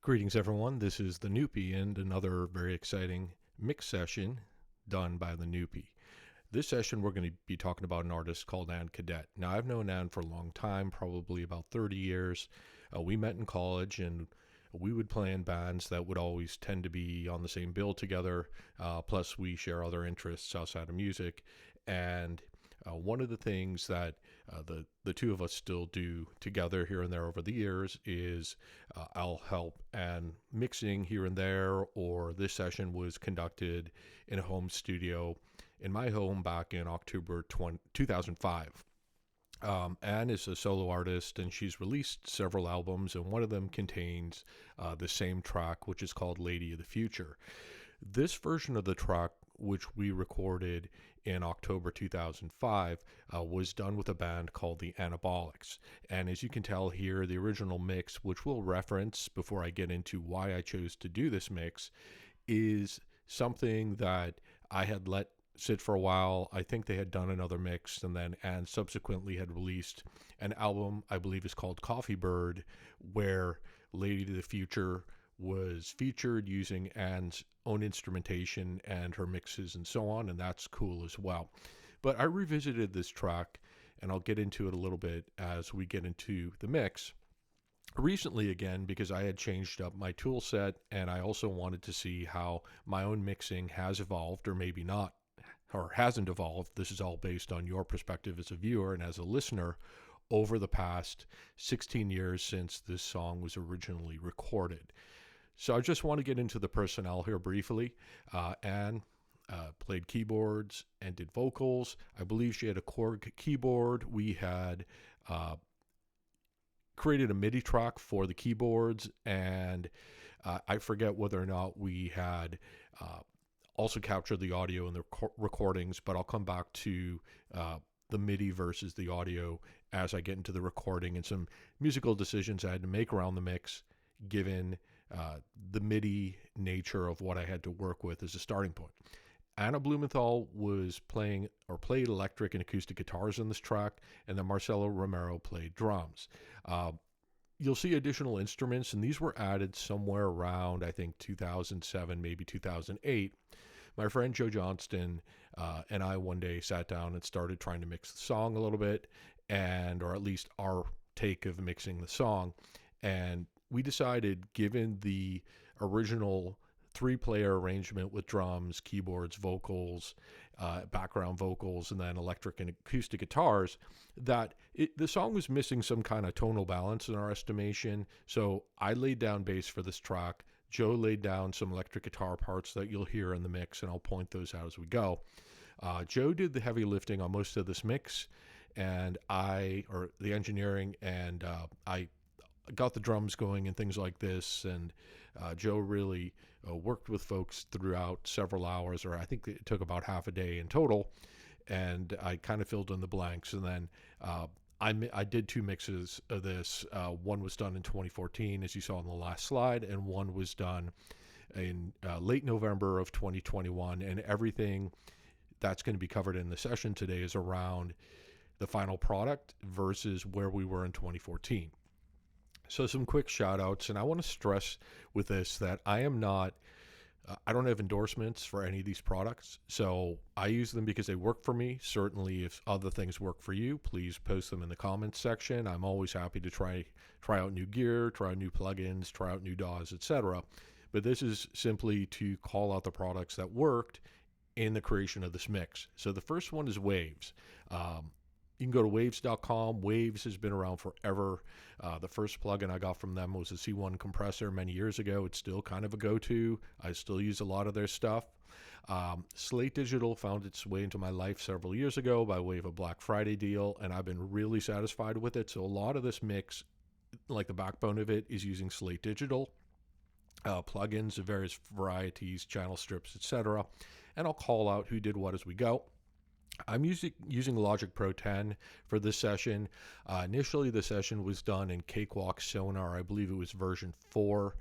Greetings, everyone. This is the Noopy and another very exciting mix session done by the Noopy. This session, we're going to be talking about an artist called Kadet. Now, I've known Ann for a long time, probably about 30 years. We met in college, and we would play in bands that would always tend to be on the same bill together. Plus, we share other interests outside of music. And one of the things that the two of us still do together here and there over the years is I'll help and mixing here and there, or this session was conducted in a home studio in my home back in October 2005. Anne is a solo artist, and she's released several albums, and one of them contains the same track, which is called Lady of the Future. This version of the track, which we recorded in October 2005, was done with a band called the Anabolics. And as you can tell here, the original mix, which we'll reference before I get into why I chose to do this mix, is something that I had let sit for a while. I think they had done another mix, and then Anne subsequently had released an album, I believe is called Coffee Bird, where Lady of the Future was featured using Anne's own instrumentation and her mixes and so on, and that's cool as well. But I revisited this track, and I'll get into it a little bit as we get into the mix recently again, because I had changed up my tool set, and I also wanted to see how my own mixing has evolved, or maybe not, or hasn't evolved. This is all based on your perspective as a viewer and as a listener over the past 16 years since this song was originally recorded. So I just want to get into the personnel here briefly. Anne played keyboards and did vocals. I believe she had a Korg keyboard. We had created a MIDI track for the keyboards, and I forget whether or not we had also captured the audio in the recordings, but I'll come back to the MIDI versus the audio as I get into the recording and some musical decisions I had to make around the mix, given the MIDI nature of what I had to work with as a starting point. Anna Blumenthal was played electric and acoustic guitars in this track, and then Marcelo Romero played drums. You'll see additional instruments, and these were added somewhere around, I think, 2007, maybe 2008. My friend Joe Johnston and I one day sat down and started trying to mix the song a little bit, or at least our take of mixing the song. And we decided, given the original 3-player arrangement with drums, keyboards, vocals, background vocals, and then electric and acoustic guitars, that the song was missing some kind of tonal balance in our estimation. So I laid down bass for this track. Joe laid down some electric guitar parts that you'll hear in the mix, and I'll point those out as we go. Joe did the heavy lifting on most of this mix, and the engineering, and I got the drums going and things like this, and Joe really worked with folks throughout several hours, or I think it took about half a day in total, and I kind of filled in the blanks. And then I did 2 mixes of this. One was done in 2014, as you saw on the last slide, and one was done in late November of 2021, and everything that's going to be covered in the session today is around the final product versus where we were in 2014. So some quick shout outs, and I want to stress with this that I don't have endorsements for any of these products. So I use them because they work for me. Certainly if other things work for you, please post them in the comments section. I'm always happy to try out new gear, try out new plugins, try out new DAWs, etc. But this is simply to call out the products that worked in the creation of this mix. So the first one is Waves. You can go to waves.com. Waves has been around forever. The first plugin I got from them was a C1 compressor many years ago. It's still kind of a go-to. I still use a lot of their stuff. Slate Digital found its way into my life several years ago by way of a Black Friday deal, and I've been really satisfied with it. So a lot of this mix, like the backbone of it, is using Slate Digital. Plugins of various varieties, channel strips, etc. And I'll call out who did what as we go. I'm using Logic Pro 10 for this session. Initially, the session was done in Cakewalk Sonar. I believe it was version 4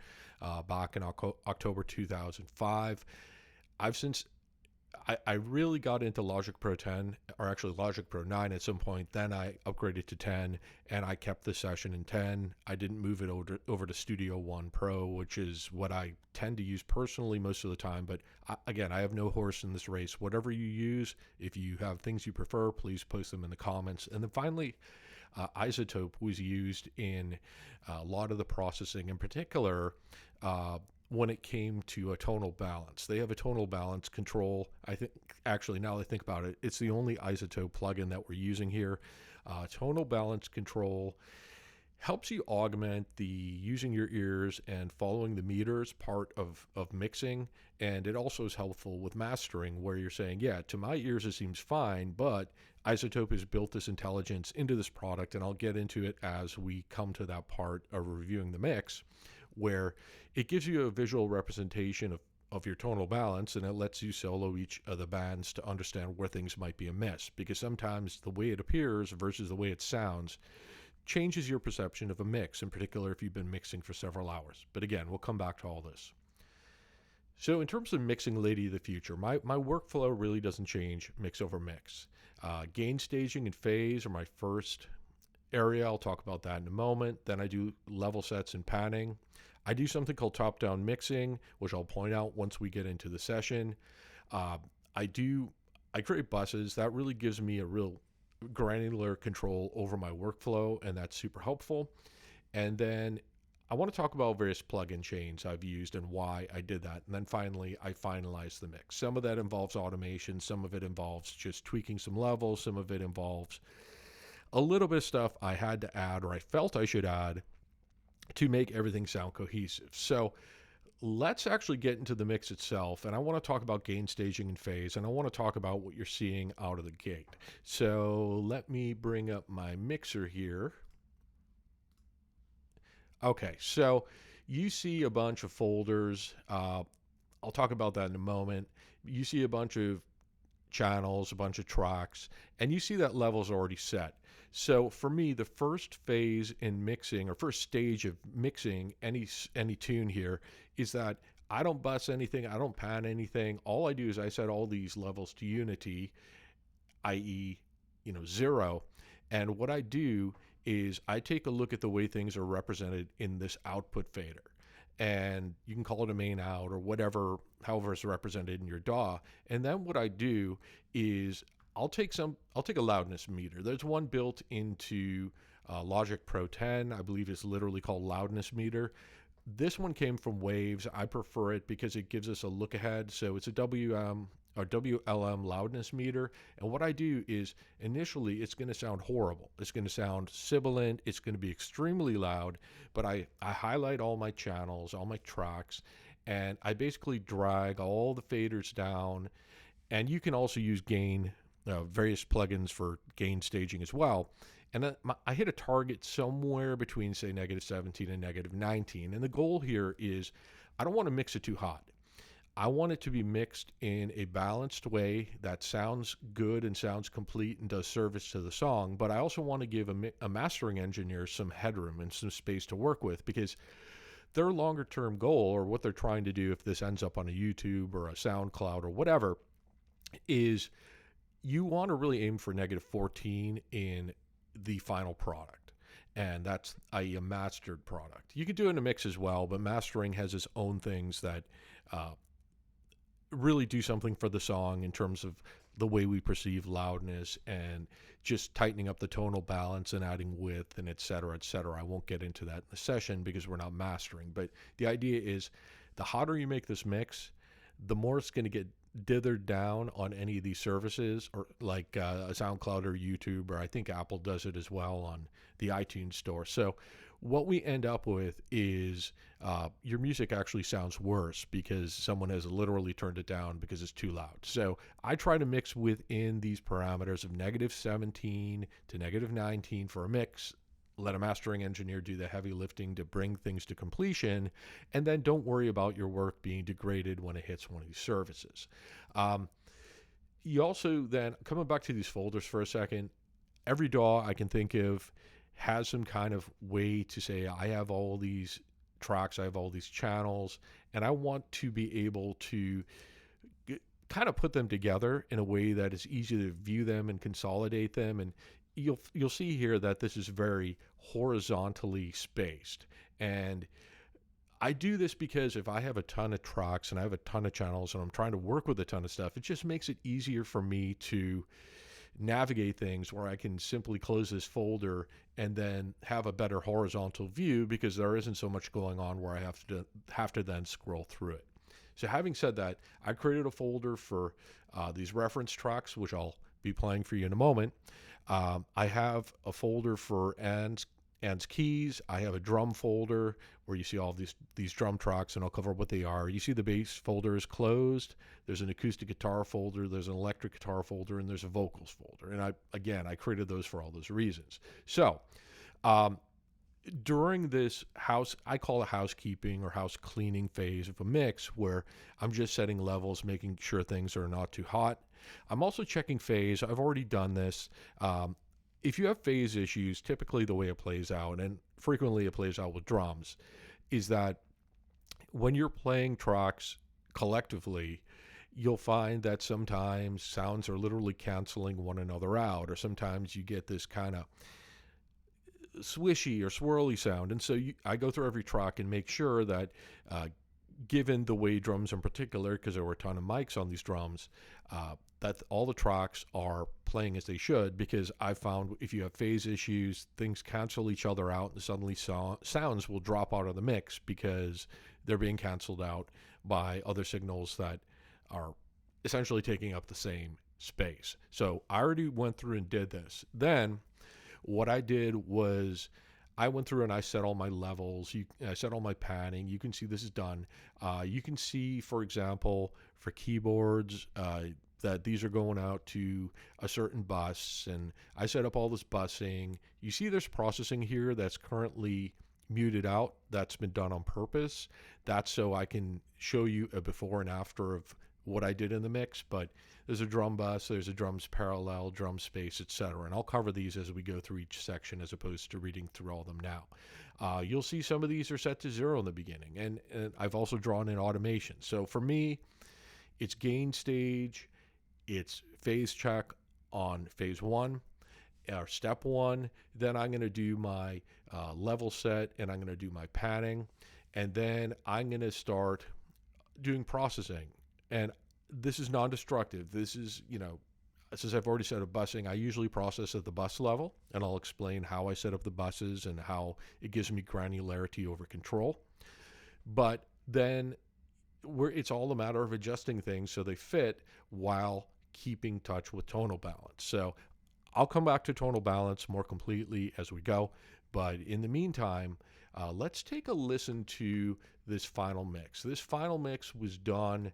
back in October 2005. I've since I really got into Logic Pro 10, or actually Logic Pro 9 at some point. Then I upgraded to 10, and I kept the session in 10. I didn't move it over to Studio One Pro, which is what I tend to use personally most of the time. But again, I have no horse in this race. Whatever you use, if you have things you prefer, please post them in the comments. And then finally, Izotope was used in a lot of the processing, in particular, when it came to a tonal balance. They have a tonal balance control. I think, actually, now that I think about it, it's the only Izotope plugin that we're using here. Tonal balance control helps you augment the using your ears and following the meters part of mixing. And it also is helpful with mastering, where you're saying, yeah, to my ears it seems fine, but Izotope has built this intelligence into this product, and I'll get into it as we come to that part of reviewing the mix, where it gives you a visual representation of your tonal balance, and it lets you solo each of the bands to understand where things might be amiss, because sometimes the way it appears versus the way it sounds changes your perception of a mix, in particular if you've been mixing for several hours. But again, we'll come back to all this. So in terms of mixing Lady of the Future, my workflow really doesn't change mix over mix. Gain staging and phase are my first area. I'll talk about that in a moment. Then I do level sets and panning. I do something called top-down mixing, which I'll point out once we get into the session. I create buses. That really gives me a real granular control over my workflow, and that's super helpful. And then I want to talk about various plugin chains I've used and why I did that. And then finally, I finalize the mix. Some of that involves automation. Some of it involves just tweaking some levels. Some of it involves a little bit of stuff I had to add, or I felt I should add, to make everything sound cohesive. So let's actually get into the mix itself. And I want to talk about gain staging and phase, and I want to talk about what you're seeing out of the gate. So let me bring up my mixer here. Okay, so you see a bunch of folders. I'll talk about that in a moment. You see a bunch of channels, a bunch of tracks, and you see that level's already set. So for me, the first phase in mixing, or first stage of mixing any tune here, is that I don't bus anything, I don't pan anything. All I do is I set all these levels to unity, i.e., 0. And what I do is I take a look at the way things are represented in this output fader. And you can call it a main out or whatever, however it's represented in your DAW. And then what I do is I'll take a loudness meter. There's one built into Logic Pro 10. I believe it's literally called loudness meter. This one came from Waves. I prefer it because it gives us a look ahead. So it's a WLM loudness meter. And what I do is initially it's going to sound horrible. It's going to sound sibilant. It's going to be extremely loud. But I highlight all my channels, all my tracks, and I basically drag all the faders down. And you can also use gain, various plugins for gain staging as well. And I hit a target somewhere between, say, -17 and -19. And the goal here is I don't want to mix it too hot. I want it to be mixed in a balanced way that sounds good and sounds complete and does service to the song. But I also want to give a mastering engineer some headroom and some space to work with, because their longer term goal, or what they're trying to do if this ends up on a YouTube or a SoundCloud or whatever, is you want to really aim for -14 in the final product. And that's, i.e., a mastered product. You could do it in a mix as well, but mastering has its own things that really do something for the song in terms of the way we perceive loudness and just tightening up the tonal balance and adding width and et cetera, et cetera. I won't get into that in the session because we're not mastering. But the idea is the hotter you make this mix, the more it's going to get dithered down on any of these services, or like a SoundCloud or YouTube, or I think Apple does it as well on the iTunes store. So what we end up with is your music actually sounds worse because someone has literally turned it down because it's too loud. So I try to mix within these parameters of -17 to -19 for a mix. Let a mastering engineer do the heavy lifting to bring things to completion, and then don't worry about your work being degraded when it hits one of these services. You also then, coming back to these folders for a second, every DAW I can think of has some kind of way to say, I have all these tracks, I have all these channels, and I want to be able to kind of put them together in a way that is easy to view them and consolidate them. And you'll see here that this is very horizontally spaced. And I do this because if I have a ton of tracks and I have a ton of channels and I'm trying to work with a ton of stuff, it just makes it easier for me to navigate things where I can simply close this folder and then have a better horizontal view because there isn't so much going on where I have to then scroll through it. So having said that, I created a folder for these reference tracks, which I'll be playing for you in a moment. I have a folder for Ann's keys. I have a drum folder where you see all these drum tracks, and I'll cover what they are. You see the bass folder is closed. There's an acoustic guitar folder. There's an electric guitar folder, and there's a vocals folder. And I created those for all those reasons. So during this I call it housekeeping or house cleaning phase of a mix where I'm just setting levels, making sure things are not too hot. I'm also checking phase. I've already done this. If you have phase issues, typically the way it plays out, and frequently it plays out with drums, is that when you're playing tracks collectively, you'll find that sometimes sounds are literally canceling one another out, or sometimes you get this kind of swishy or swirly sound. And so I go through every track and make sure that given the way drums in particular, because there were a ton of mics on these drums, that all the tracks are playing as they should, because I found if you have phase issues, things cancel each other out and suddenly sounds will drop out of the mix because they're being canceled out by other signals that are essentially taking up the same space. So I already went through and did this. Then what I did was I went through and I set all my levels. I set all my panning. You can see this is done. You can see, for example, for keyboards, that these are going out to a certain bus. And I set up all this busing. You see there's processing here that's currently muted out. That's been done on purpose. That's so I can show you a before and after of what I did in the mix. But there's a drum bus, there's a drums parallel, drum space, etc. And I'll cover these as we go through each section as opposed to reading through all of them now. You'll see some of these are set to 0 in the beginning. And I've also drawn in automation. So for me, it's gain stage, it's phase check on phase 1, or step 1. Then I'm going to do my level set, and I'm going to do my panning. And then I'm going to start doing processing. And this is non-destructive. This is, since I've already set up busing, I usually process at the bus level, and I'll explain how I set up the buses and how it gives me granularity over control. But then it's all a matter of adjusting things so they fit while keeping touch with tonal balance. So I'll come back to tonal balance more completely as we go. But in the meantime, let's take a listen to this final mix. This final mix was done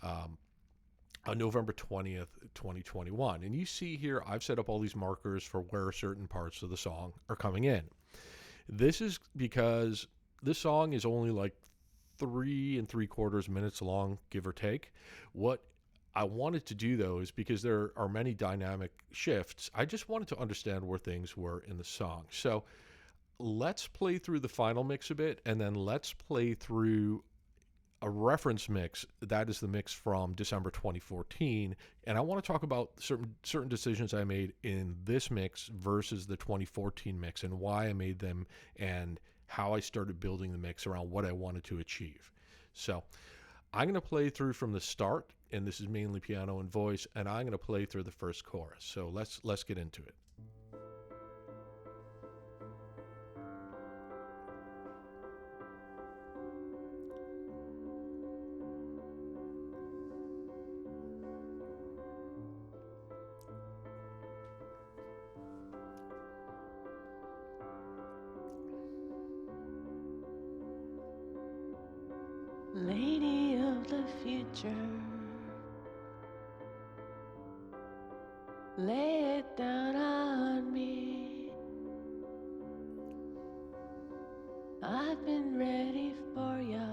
on November 20th, 2021. And you see here, I've set up all these markers for where certain parts of the song are coming in. This is because this song is only like 3 3/4 minutes long, give or take. What I wanted to do, though, is because there are many dynamic shifts, I just wanted to understand where things were in the song. So let's play through the final mix a bit, and then let's play through a reference mix. That is the mix from December 2014. And I want to talk about certain decisions I made in this mix versus the 2014 mix and why I made them and how I started building the mix around what I wanted to achieve. So I'm going to play through from the start, and this is mainly piano and voice, and I'm going to play through the first chorus. So let's get into it. Lady of the future, lay it down on me. I've been ready for ya.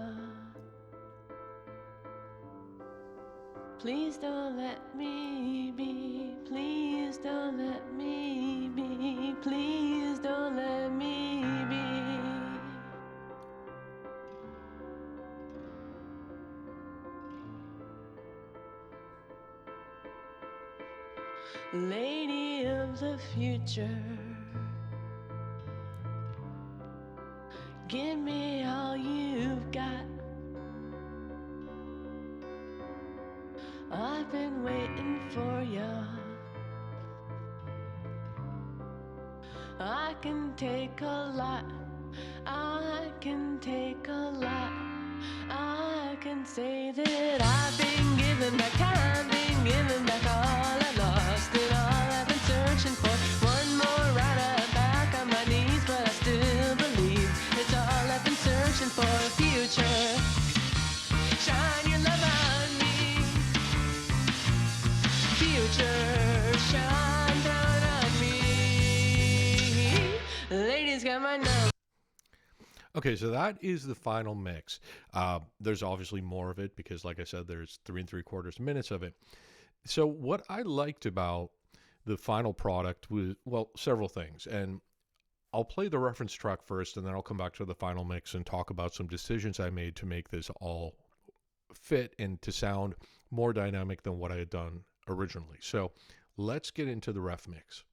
Please don't let me be. Please don't let me be. Please don't let me be. lady of the future. Give me all you've got. I've been waiting for you. I can take a lot. I can take a lot. I can say that I've been giving back time, been giving back all I lost and all I've been searching for. One more ride up back on my knees, but I still believe it's all I've been searching for. Future, shine your love on me. Future, shine down on me. Ladies got my number. Okay, so that is the final mix. There's obviously more of it because, like I said, there's 3 3/4 minutes of it. So what I liked about the final product was, well, several things. And I'll play the reference track first, and then I'll come back to the final mix and talk about some decisions I made to make this all fit and to sound more dynamic than what I had done originally. So let's get into the ref mix.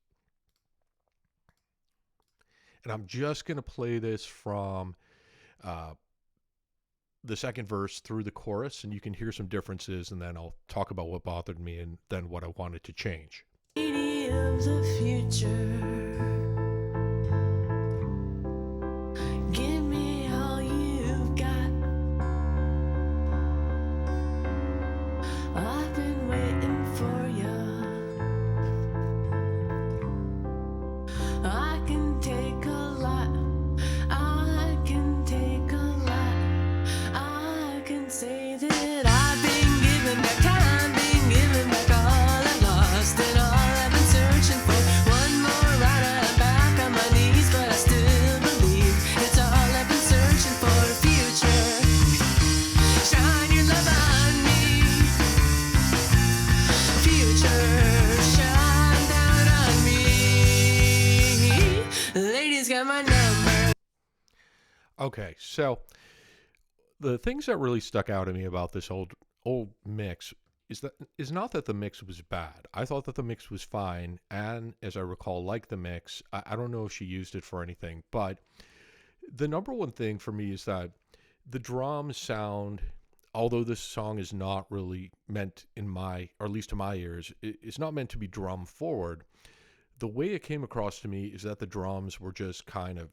And I'm just going to play this from the second verse through the chorus, and you can hear some differences, and then I'll talk about what bothered me and then what I wanted to change. Lady of the future, give me all you've got. I've been waiting for you. I can take a lot. I can take a lot. I can say that I've been giving back time, been giving back all I lost and all I've been searching for. One more ride up back on my knees, but I still believe it's all I've been searching for. Future, shine your love on me. Future, shine down on me. Ladies got my number. Okay, so the things that really stuck out to me about this old mix is not that the mix was bad. I thought that the mix was fine, and as I recall, like the mix. I don't know if she used it for anything, but the number one thing for me is that the drums sound, although this song is not really meant in my, or at least to my ears, it's not meant to be drum forward. The way it came across to me is that the drums were just kind of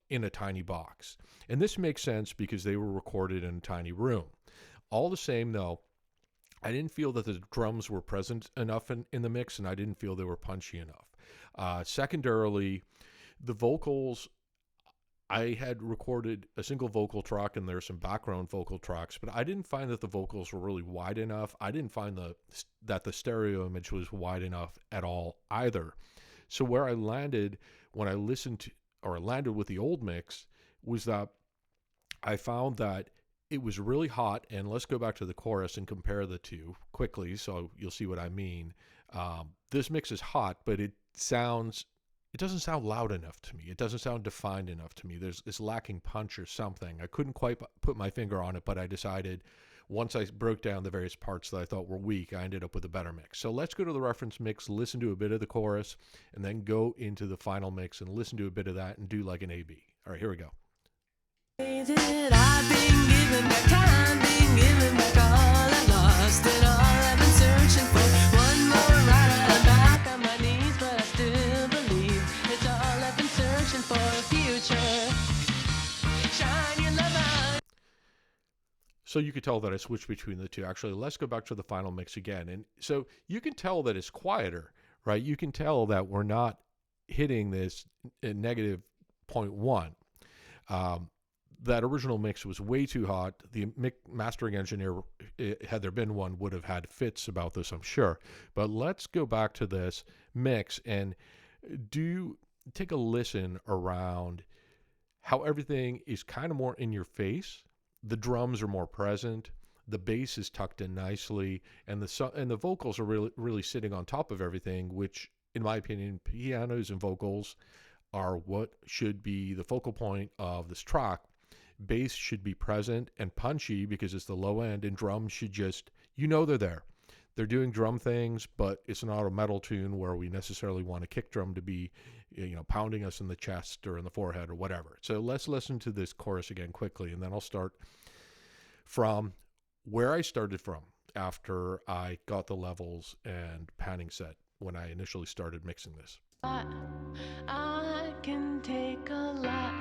in a tiny box. And this makes sense because they were recorded in a tiny room. All the same, though, I didn't feel that the drums were present enough in the mix, and I didn't feel they were punchy enough. Secondarily, the vocals, I had recorded a single vocal track, and there's some background vocal tracks, but I didn't find that the vocals were really wide enough. I didn't find that the stereo image was wide enough at all either. So where I landed when I listened to, or landed with the old mix, was that I found that it was really hot. And let's go back to the chorus and compare the two quickly so you'll see what I mean. This mix is hot, but it doesn't sound loud enough to me. It doesn't sound defined enough to me. It's lacking punch or something. I couldn't quite put my finger on it, but I decided once I broke down the various parts that I thought were weak, I ended up with a better mix. So let's go to the reference mix, listen to a bit of the chorus, and then go into the final mix and listen to a bit of that and do like an A-B. All right, here we go. Say that I've been giving back time, been giving back all I lost and all I've been searching for. One more ride up back on my knees, but I still believe it's all I've been searching for. Future, shine your love on. So you could tell that I switched between the two. Actually, let's go back to the final mix again. And so you can tell that it's quieter, right? You can tell that we're not hitting this negative 0.1. That original mix was way too hot. The mastering engineer, had there been one, would have had fits about this, I'm sure. But let's go back to this mix and take a listen around how everything is kind of more in your face. The drums are more present. The bass is tucked in nicely, and the vocals are really sitting on top of everything, which, in my opinion, pianos and vocals are what should be the focal point of this track. Bass should be present and punchy because it's the low end, and drums should just, they're there. they're doing drum things, but it's not a metal tune where we necessarily want a kick drum to be, pounding us in the chest or in the forehead or whatever. So let's listen to this chorus again quickly, and then I'll start from where I started from after I got the levels and panning set when I initially started mixing this. I can take a lot.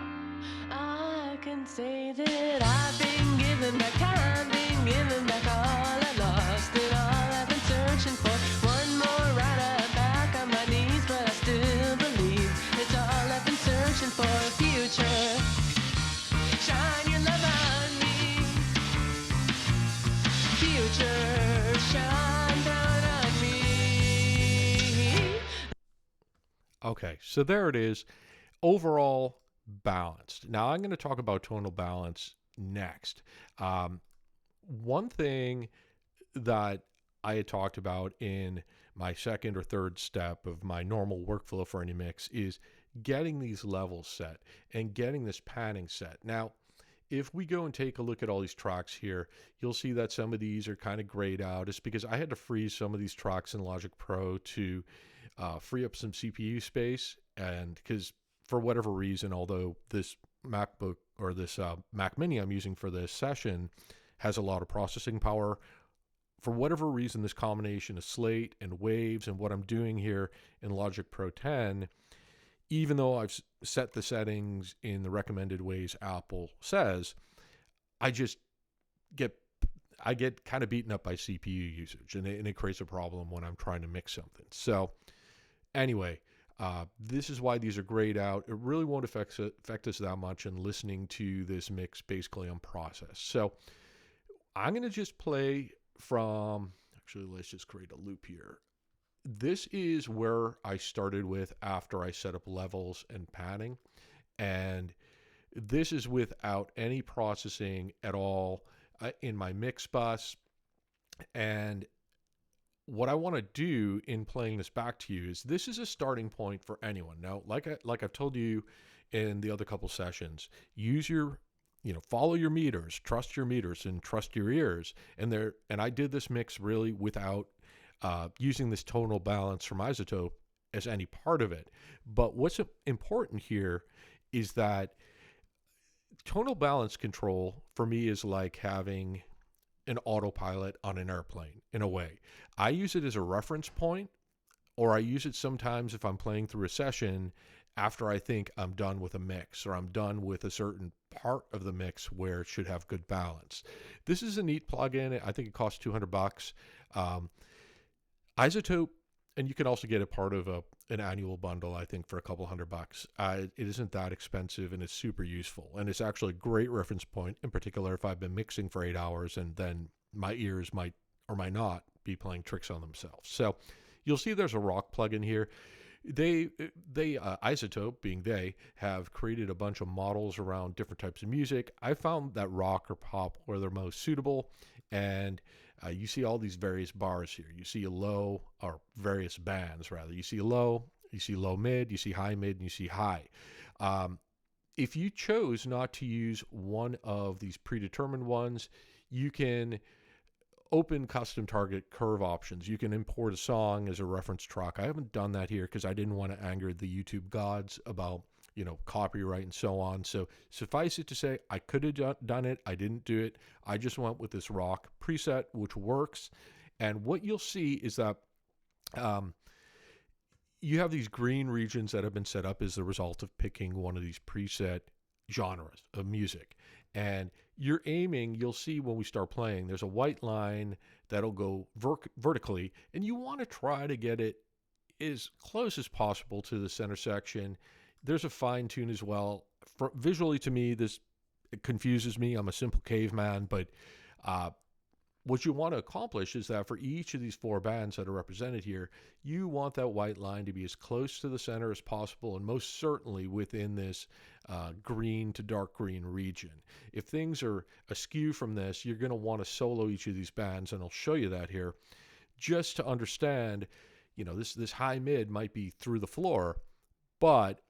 I can say that I've been given back time, been given back all I lost and all I've been searching for. One more ride up back on my knees, but I still believe it's all I've been searching for. Future, shine your love on me. Future, shine down on me. Okay, so there it is. Overall balanced. Now I'm going to talk about tonal balance next. One thing that I had talked about in my second or third step of my normal workflow for any mix is getting these levels set and getting this panning set. Now, if we go and take a look at all these tracks here, you'll see that some of these are kind of grayed out. It's because I had to freeze some of these tracks in Logic Pro to free up some CPU space. And because for whatever reason, although this MacBook or this Mac Mini I'm using for this session has a lot of processing power, for whatever reason, this combination of Slate and Waves and what I'm doing here in Logic Pro 10, even though I've set the settings in the recommended ways Apple says, I get kind of beaten up by CPU usage, and it creates a problem when I'm trying to mix something. So anyway, this is why these are grayed out. It really won't affect us that much in listening to this mix basically on process. So I'm going to just play from, actually, let's just create a loop here. This is where I started with after I set up levels and panning. And this is without any processing at all in my mix bus. And what I want to do in playing this back to you is this is a starting point for anyone. Now, like I've told you in the other couple sessions, use your, follow your meters, trust your meters, and trust your ears. And I did this mix really without using this tonal balance from Izotope as any part of it. But what's important here is that tonal balance control for me is like having an autopilot on an airplane in a way. I use it as a reference point, or I use it sometimes if I'm playing through a session after I think I'm done with a mix or I'm done with a certain part of the mix where it should have good balance. This is a neat plugin. I think it costs $200. Izotope, and you can also get a part of an annual bundle, I think, for a couple $100. It isn't that expensive, and it's super useful. And it's actually a great reference point, in particular if I've been mixing for 8 hours and then my ears might or might not be playing tricks on themselves. So you'll see there's a rock plugin here. They Izotope, being they, have created a bunch of models around different types of music. I found that rock or pop were their most suitable, and you see all these various bars here. You see a low, or various bands rather. You see a low, you see low mid, you see high mid, and you see high. If you chose not to use one of these predetermined ones, you can open custom target curve options. You can import a song as a reference track. I haven't done that here because I didn't want to anger the YouTube gods about, copyright and so on. So suffice it to say, I could have done it. I didn't do it. I just went with this rock preset, which works. And what you'll see is that you have these green regions that have been set up as the result of picking one of these preset genres of music. And you're aiming, you'll see when we start playing, there's a white line that'll go vertically, and you want to try to get it as close as possible to the center section. There's a fine tune as well. Visually, to me, it confuses me. I'm a simple caveman, but what you want to accomplish is that for each of these 4 bands that are represented here, you want that white line to be as close to the center as possible, and most certainly within this green to dark green region. If things are askew from this, you're going to want to solo each of these bands, and I'll show you that here, just to understand, this high mid might be through the floor, but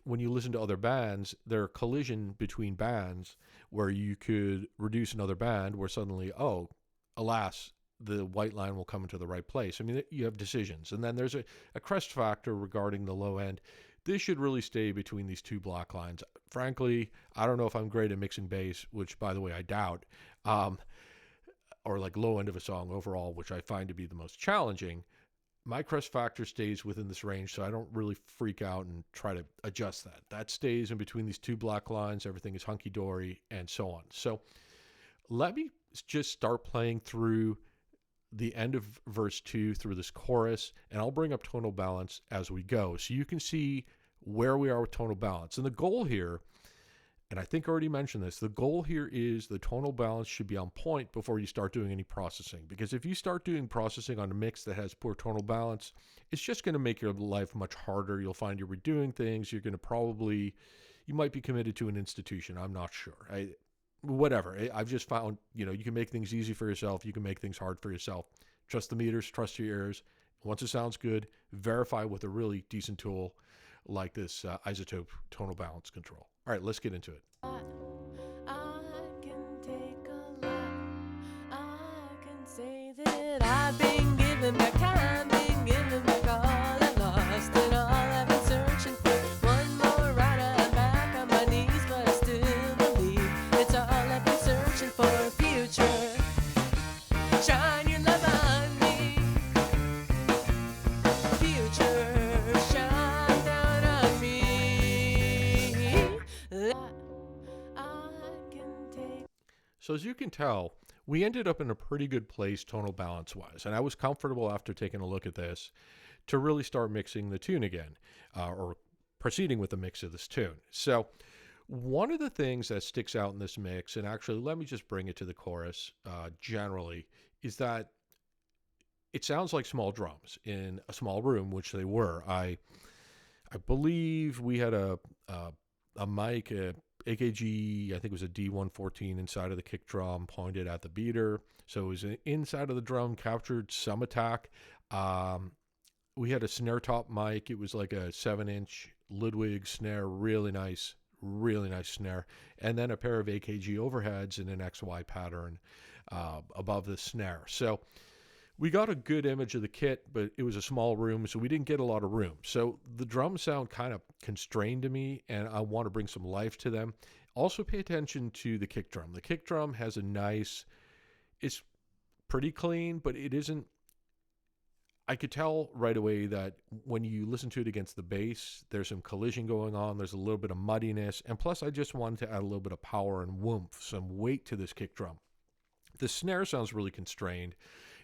when you listen to other bands, there are collision between bands where you could reduce another band where suddenly, oh, alas, the white line will come into the right place. I mean, you have decisions. And then there's a crest factor regarding the low end. This should really stay between these two black lines. Frankly, I don't know if I'm great at mixing bass, which, by the way, I doubt, or like low end of a song overall, which I find to be the most challenging. My crest factor stays within this range, so I don't really freak out and try to adjust that. That stays in between these two black lines. Everything is hunky-dory and so on. So let me just start playing through the end of verse 2 through this chorus, and I'll bring up tonal balance as we go so you can see where we are with tonal balance. And the goal here, and I think I already mentioned this, the goal here is the tonal balance should be on point before you start doing any processing. Because if you start doing processing on a mix that has poor tonal balance, it's just going to make your life much harder. You'll find you're redoing things. You're going to you might be committed to an institution. I'm not sure. Whatever. I've just found, you can make things easy for yourself. You can make things hard for yourself. Trust the meters, trust your ears. Once it sounds good, verify with a really decent tool like this Izotope tonal balance control. All right, let's get into it. I can take a lot. I can say that I've been giving back time, been giving back all I lost and all I've been searching for. One more ride, I'm back on my knees, but I still believe it's all I've been searching for. Future, shine your love on me. Future, shine down on me. So as you can tell, we ended up in a pretty good place tonal balance-wise, and I was comfortable after taking a look at this to really start mixing the tune again, or proceeding with the mix of this tune. So one of the things that sticks out in this mix, and actually let me just bring it to the chorus generally, is that it sounds like small drums in a small room, which they were. I believe we had a mic, AKG, I think it was a D114 inside of the kick drum pointed at the beater. So it was inside of the drum, captured some attack. We had a snare top mic. It was like a 7-inch Ludwig snare, really nice snare. And then a pair of AKG overheads in an XY pattern above the snare. So we got a good image of the kit, but it was a small room, so we didn't get a lot of room. So the drums sound kind of constrained to me, and I want to bring some life to them. Also pay attention to the kick drum. The kick drum has it's pretty clean, but it isn't. I could tell right away that when you listen to it against the bass, there's some collision going on. There's a little bit of muddiness. And plus, I just wanted to add a little bit of power and woomph, some weight to this kick drum. The snare sounds really constrained.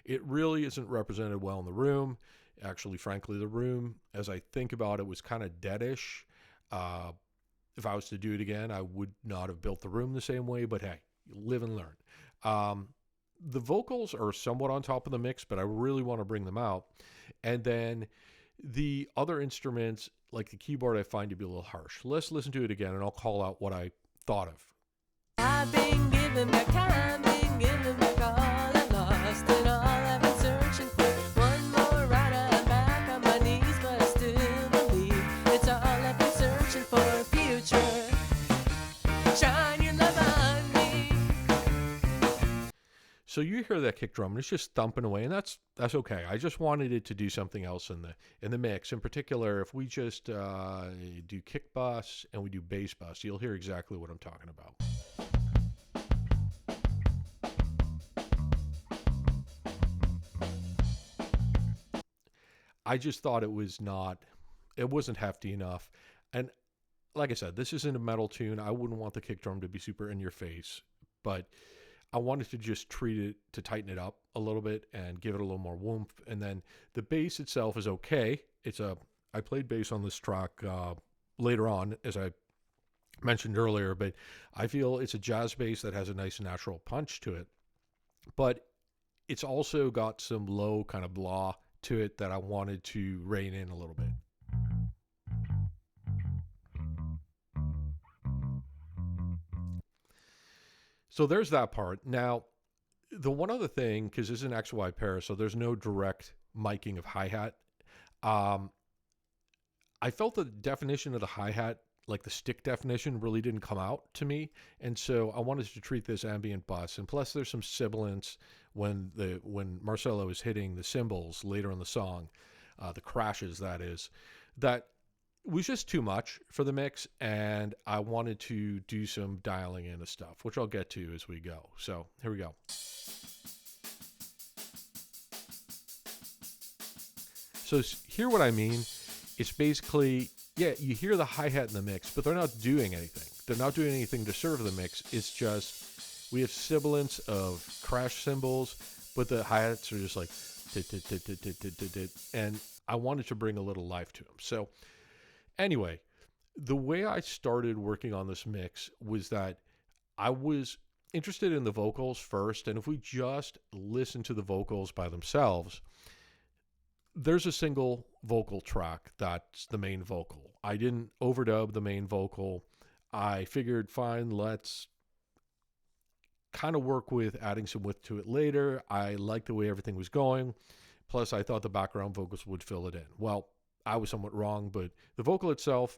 It really isn't represented well in the room. Actually, frankly, the room, as I think about it, was kind of deadish. If I was to do it again, I would not have built the room the same way, but hey, live and learn. The vocals are somewhat on top of the mix, but I really want to bring them out. And then the other instruments, like the keyboard, I find to be a little harsh. Let's listen to it again, and I'll call out what I thought of. I've been giving back time, been giving back all I lost and all I've been searching for. One more ride, I'm back on my knees, but I still believe it's all I've been searching for. Future, shine your love on me. So you hear that kick drum, and it's just thumping away, and that's okay. I just wanted it to do something else in the mix. In particular, if we just do kick bus and we do bass bus, you'll hear exactly what I'm talking about. I just thought it wasn't hefty enough. And like I said, this isn't a metal tune. I wouldn't want the kick drum to be super in your face, but I wanted to just to tighten it up a little bit and give it a little more woomph. And then the bass itself is okay. I played bass on this track later on, as I mentioned earlier, but I feel it's a jazz bass that has a nice natural punch to it. But it's also got some low kind of blah to it that I wanted to rein in a little bit. So there's that part. Now, the one other thing, because this is an XY pair, so there's no direct miking of hi-hat. I felt the definition of the hi-hat like the stick definition really didn't come out to me, and so I wanted to treat this ambient bus. And plus, there's some sibilance when Marcelo is hitting the cymbals later in the song, the crashes that was just too much for the mix, and I wanted to do some dialing in of stuff, which I'll get to as we go. So here we go. So here what I mean is basically, yeah, you hear the hi-hat in the mix, but they're not doing anything. They're not doing anything to serve the mix. It's just, we have sibilance of crash cymbals, but the hi-hats are just like, and I wanted to bring a little life to them. So anyway, the way I started working on this mix was that I was interested in the vocals first, and if we just listen to the vocals by themselves, there's a single vocal track that's the main vocal. I didn't overdub the main vocal. I figured, fine, let's kind of work with adding some width to it later. I liked the way everything was going. Plus, I thought the background vocals would fill it in. Well, I was somewhat wrong, but the vocal itself,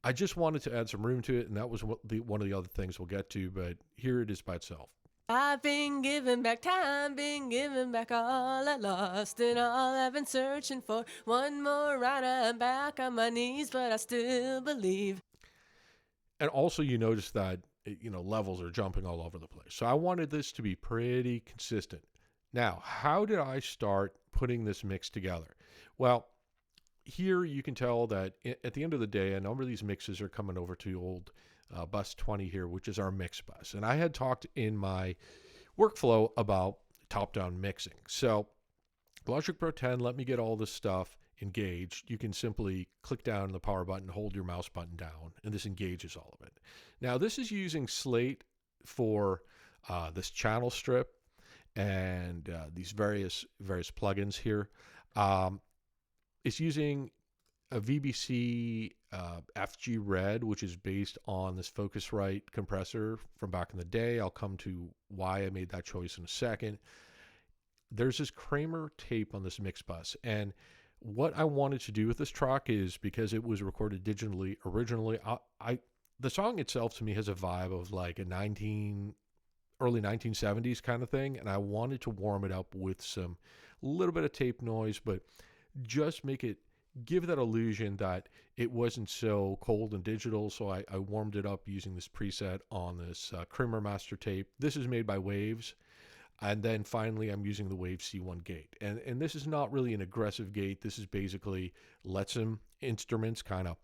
I just wanted to add some room to it, and that was one of the other things we'll get to, but here it is by itself. I've been giving back time, been giving back all I lost, and all I've been searching for. One more ride, I'm back on my knees, but I still believe. And also you notice that, levels are jumping all over the place. So I wanted this to be pretty consistent. Now, how did I start putting this mix together? Well, here you can tell that at the end of the day, a number of these mixes are coming over to old bus 20 here, which is our mix bus. And I had talked in my workflow about top-down mixing. So Logic Pro 10 let me get all this stuff engaged. You can simply click down the power button, hold your mouse button down, and this engages all of it. Now, this is using Slate for this channel strip and these various plugins here. It's using a VBC FG Red, which is based on this Focusrite compressor from back in the day. I'll come to why I made that choice in a second. There's this Kramer tape on this mix bus, and what I wanted to do with this track is, because it was recorded digitally originally, the song itself to me has a vibe of like a early 1970s kind of thing, and I wanted to warm it up with some little bit of tape noise, but just give that illusion that it wasn't so cold and digital. So I warmed it up using this preset on this Kramer master tape. This is made by Waves. And then finally, I'm using the Wave C1 gate. And this is not really an aggressive gate. This is basically let some instruments kind of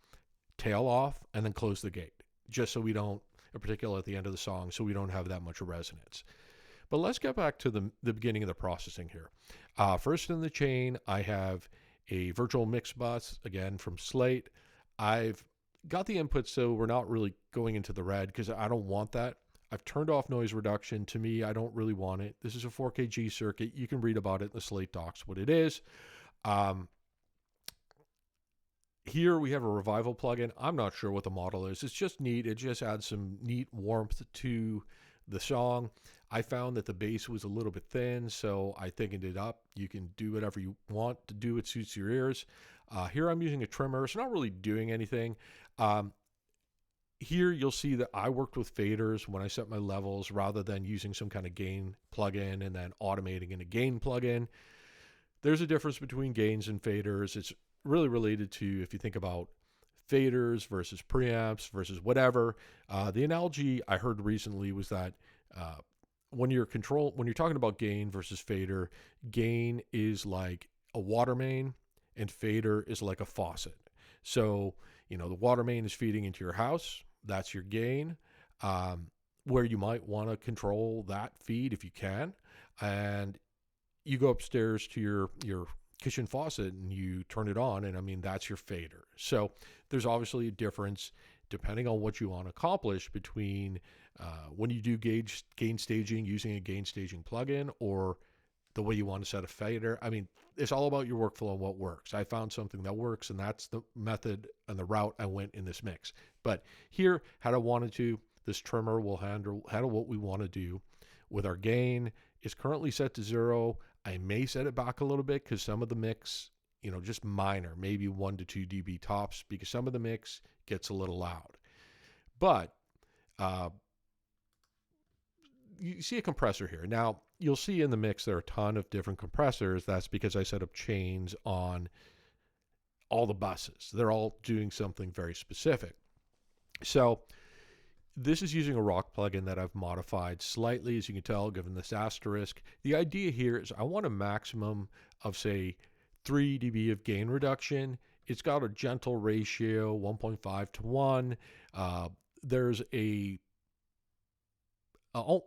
tail off and then close the gate, just so we don't, in particular at the end of the song, so we don't have that much resonance. But let's get back to the beginning of the processing here. First in the chain, I have a virtual mix bus, again, from Slate. I've got the input so we're not really going into the red because I don't want that. I've turned off noise reduction. To me, I don't really want it. This is a 4K G circuit. You can read about it in the Slate docs, what it is. Here we have a revival plugin. I'm not sure what the model is. It's just neat. It just adds some neat warmth to the song. I found that the bass was a little bit thin, so I thickened it up. You can do whatever you want to do. It suits your ears. Here I'm using a trimmer. It's not really doing anything. Here you'll see that I worked with faders when I set my levels rather than using some kind of gain plugin and then automating in a gain plugin. There's a difference between gains and faders. It's really related to, if you think about faders versus preamps versus whatever. The analogy I heard recently was that when you're talking about gain versus fader, gain is like a water main and fader is like a faucet. So, the water main is feeding into your house. That's your gain, where you might want to control that feed if you can. And you go upstairs to your kitchen faucet and you turn it on, and that's your fader. So there's obviously a difference depending on what you want to accomplish between when you do gain staging using a gain staging plugin or the way you want to set a fader. It's all about your workflow and what works. I found something that works, and that's the method and the route I went in this mix. But here, had I wanted to, this trimmer will handle what we want to do with our gain. Is currently set to 0. I may set it back a little bit because some of the mix just minor, maybe 1 to 2 dB tops, because some of the mix gets a little loud. But you see a compressor here. Now, you'll see in the mix there are a ton of different compressors. That's because I set up chains on all the buses. They're all doing something very specific. So this is using a rock plugin that I've modified slightly, as you can tell, given this asterisk. The idea here is I want a maximum of, say, 3 dB of gain reduction. It's got a gentle ratio, 1.5 to 1. There's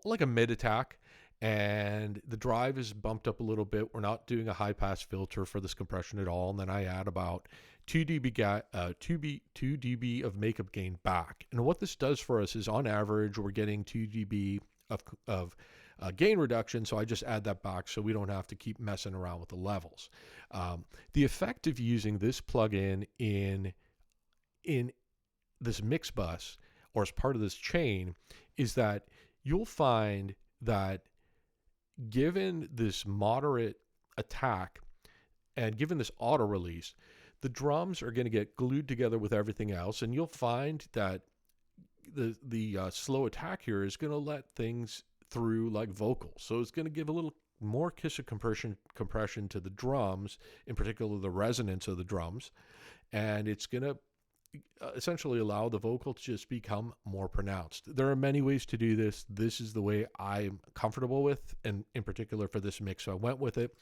like a mid attack, and the drive is bumped up a little bit. We're not doing a high pass filter for this compression at all. And then I add about 2 dB of makeup gain back. And what this does for us is, on average, we're getting 2 dB of gain reduction. So I just add that back so we don't have to keep messing around with the levels. The effect of using this plugin in this mix bus, or as part of this chain, is that you'll find that given this moderate attack and given this auto release, the drums are going to get glued together with everything else, and you'll find that the slow attack here is going to let things through like vocals. So it's going to give a little more kiss of compression to the drums, in particular the resonance of the drums, and it's going to essentially allow the vocal to just become more pronounced. There are many ways to do this. This is the way I'm comfortable with, and in particular for this mix, so I went with it.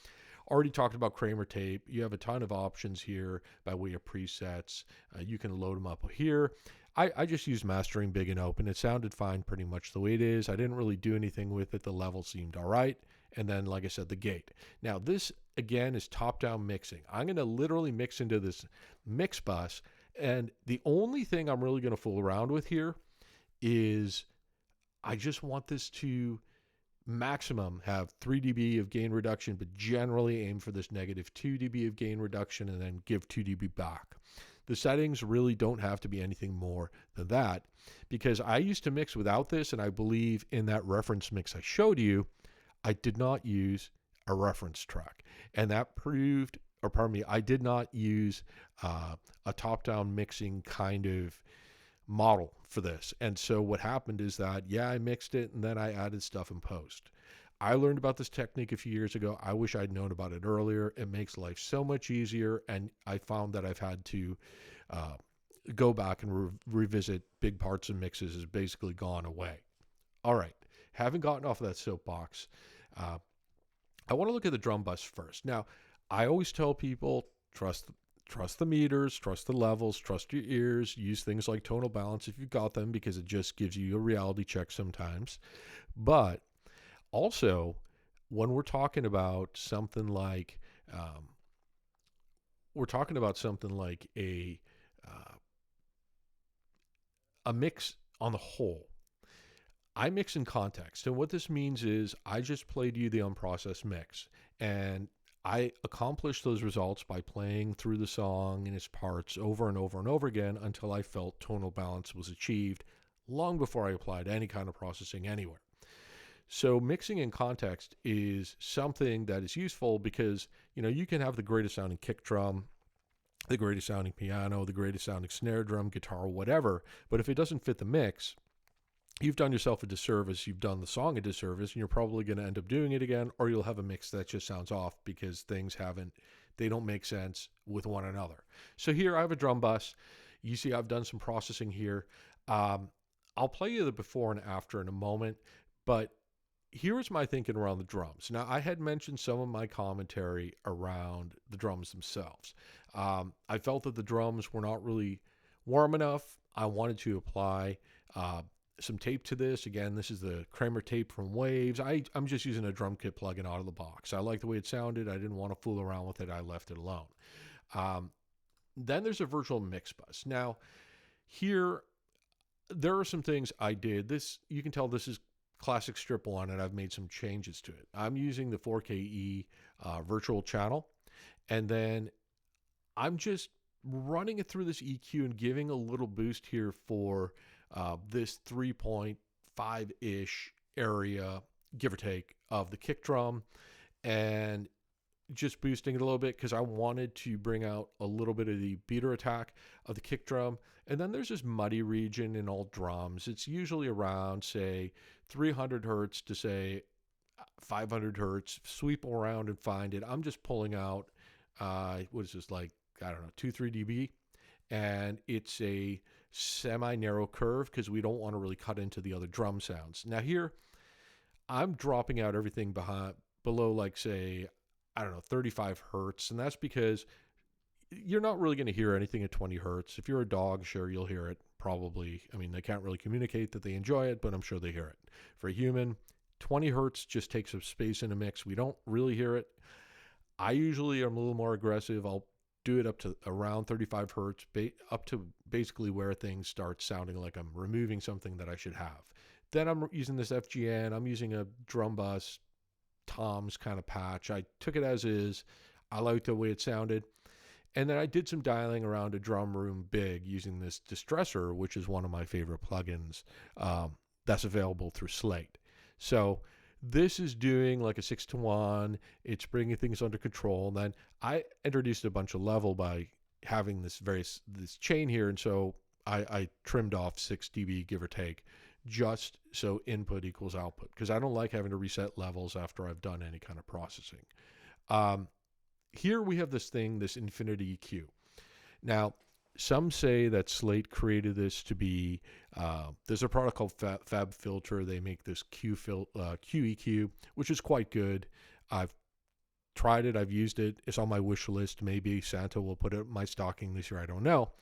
Already talked about Kramer tape. You have a ton of options here by way of presets. You can load them up here. I just used mastering big and open. It sounded fine pretty much the way it is. I didn't really do anything with it. The level seemed all right. And then, like I said, the gate. Now, this, again, is top-down mixing. I'm going to literally mix into this mix bus, and the only thing I'm really going to fool around with here is I just want this to maximum have 3 dB of gain reduction, but generally aim for this negative 2 dB of gain reduction and then give 2 dB back. The settings really don't have to be anything more than that, because I used to mix without this, and I believe in that reference mix I showed you, I did not use a reference track. And that proved, or pardon me, I did not use a top-down mixing kind of model for this. And so what happened is that, yeah, I mixed it and then I added stuff in post. I learned about this technique a few years ago. I wish I'd known about it earlier. It makes life so much easier, and I found that I've had to go back and revisit big parts of mixes has basically gone away. All right, having gotten off of that soapbox, I want to look at the drum bus first. Now, I always tell people, trust the meters, trust the levels, trust your ears, use things like tonal balance if you've got them, because it just gives you a reality check sometimes. But also, when we're talking about something like a mix on the whole, I mix in context. And what this means is I just played you the unprocessed mix, and I accomplished those results by playing through the song and its parts over and over and over again until I felt tonal balance was achieved, long before I applied any kind of processing anywhere. So mixing in context is something that is useful because, you can have the greatest sounding kick drum, the greatest sounding piano, the greatest sounding snare drum, guitar, whatever. But if it doesn't fit the mix, you've done yourself a disservice, you've done the song a disservice, and you're probably going to end up doing it again, or you'll have a mix that just sounds off because they don't make sense with one another. So here I have a drum bus. You see I've done some processing here. I'll play you the before and after in a moment, but here's my thinking around the drums. Now, I had mentioned some of my commentary around the drums themselves. I felt that the drums were not really warm enough. I wanted to apply some tape to this. Again, this is the Kramer tape from Waves. I'm just using a drum kit plugin out of the box. I like the way it sounded. I didn't want to fool around with it. I left it alone. Then there's a virtual mix bus. Now, here, there are some things I did. This, you can tell this is classic strip one, and I've made some changes to it. I'm using the 4KE virtual channel, and then I'm just running it through this EQ and giving a little boost here for this 3.5-ish area, give or take, of the kick drum. And just boosting it a little bit because I wanted to bring out a little bit of the beater attack of the kick drum. And then there's this muddy region in all drums. It's usually around, say, 300 hertz to, say, 500 hertz. Sweep around and find it. I'm just pulling out, what is this, like, I don't know, 2-3 dB. And it's a semi-narrow curve because we don't want to really cut into the other drum sounds. Now here, I'm dropping out everything below, like, say, I don't know, 35 hertz. And that's because you're not really going to hear anything at 20 hertz. If you're a dog, sure, you'll hear it, probably. I mean, they can't really communicate that they enjoy it, but I'm sure they hear it. For a human, 20 hertz just takes up space in a mix. We don't really hear it. I usually am a little more aggressive. I'll do it up to around 35 hertz, up to basically where things start sounding like I'm removing something that I should have. Then I'm using this FGN. I'm using a drum bus, Tom's kind of patch. I took it as is. I liked the way it sounded. And then I did some dialing around a drum room big using this distressor, which is one of my favorite plugins that's available through Slate. So this is doing like a 6-to-1. It's bringing things under control. And then I introduced a bunch of level by having this chain here. And so I trimmed off 6 dB, give or take, just so input equals output, because I don't like having to reset levels after I've done any kind of processing. Here we have this infinity EQ. Now, some say that Slate created this to be, there's a product called Fab Filter. They make this QEQ, which is quite good. I've tried it. I've used it. It's on my wish list. Maybe Santa will put it in my stocking this year. I don't know.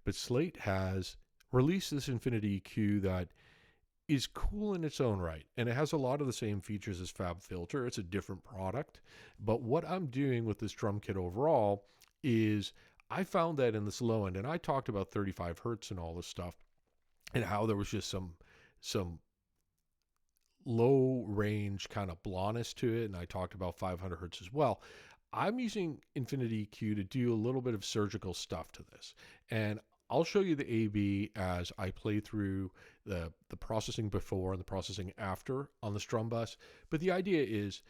But Slate has released this infinity EQ that is cool in its own right. And it has a lot of the same features as Fab Filter. It's a different product. But what I'm doing with this drum kit overall is I found that in this low end, and I talked about 35 hertz and all this stuff, and how there was just some low range kind of bloness to it. And I talked about 500 hertz as well. I'm using Infinity EQ to do a little bit of surgical stuff to this. And I'll show you the A/B as I play through the processing before and the processing after on the drum bus. But the idea is,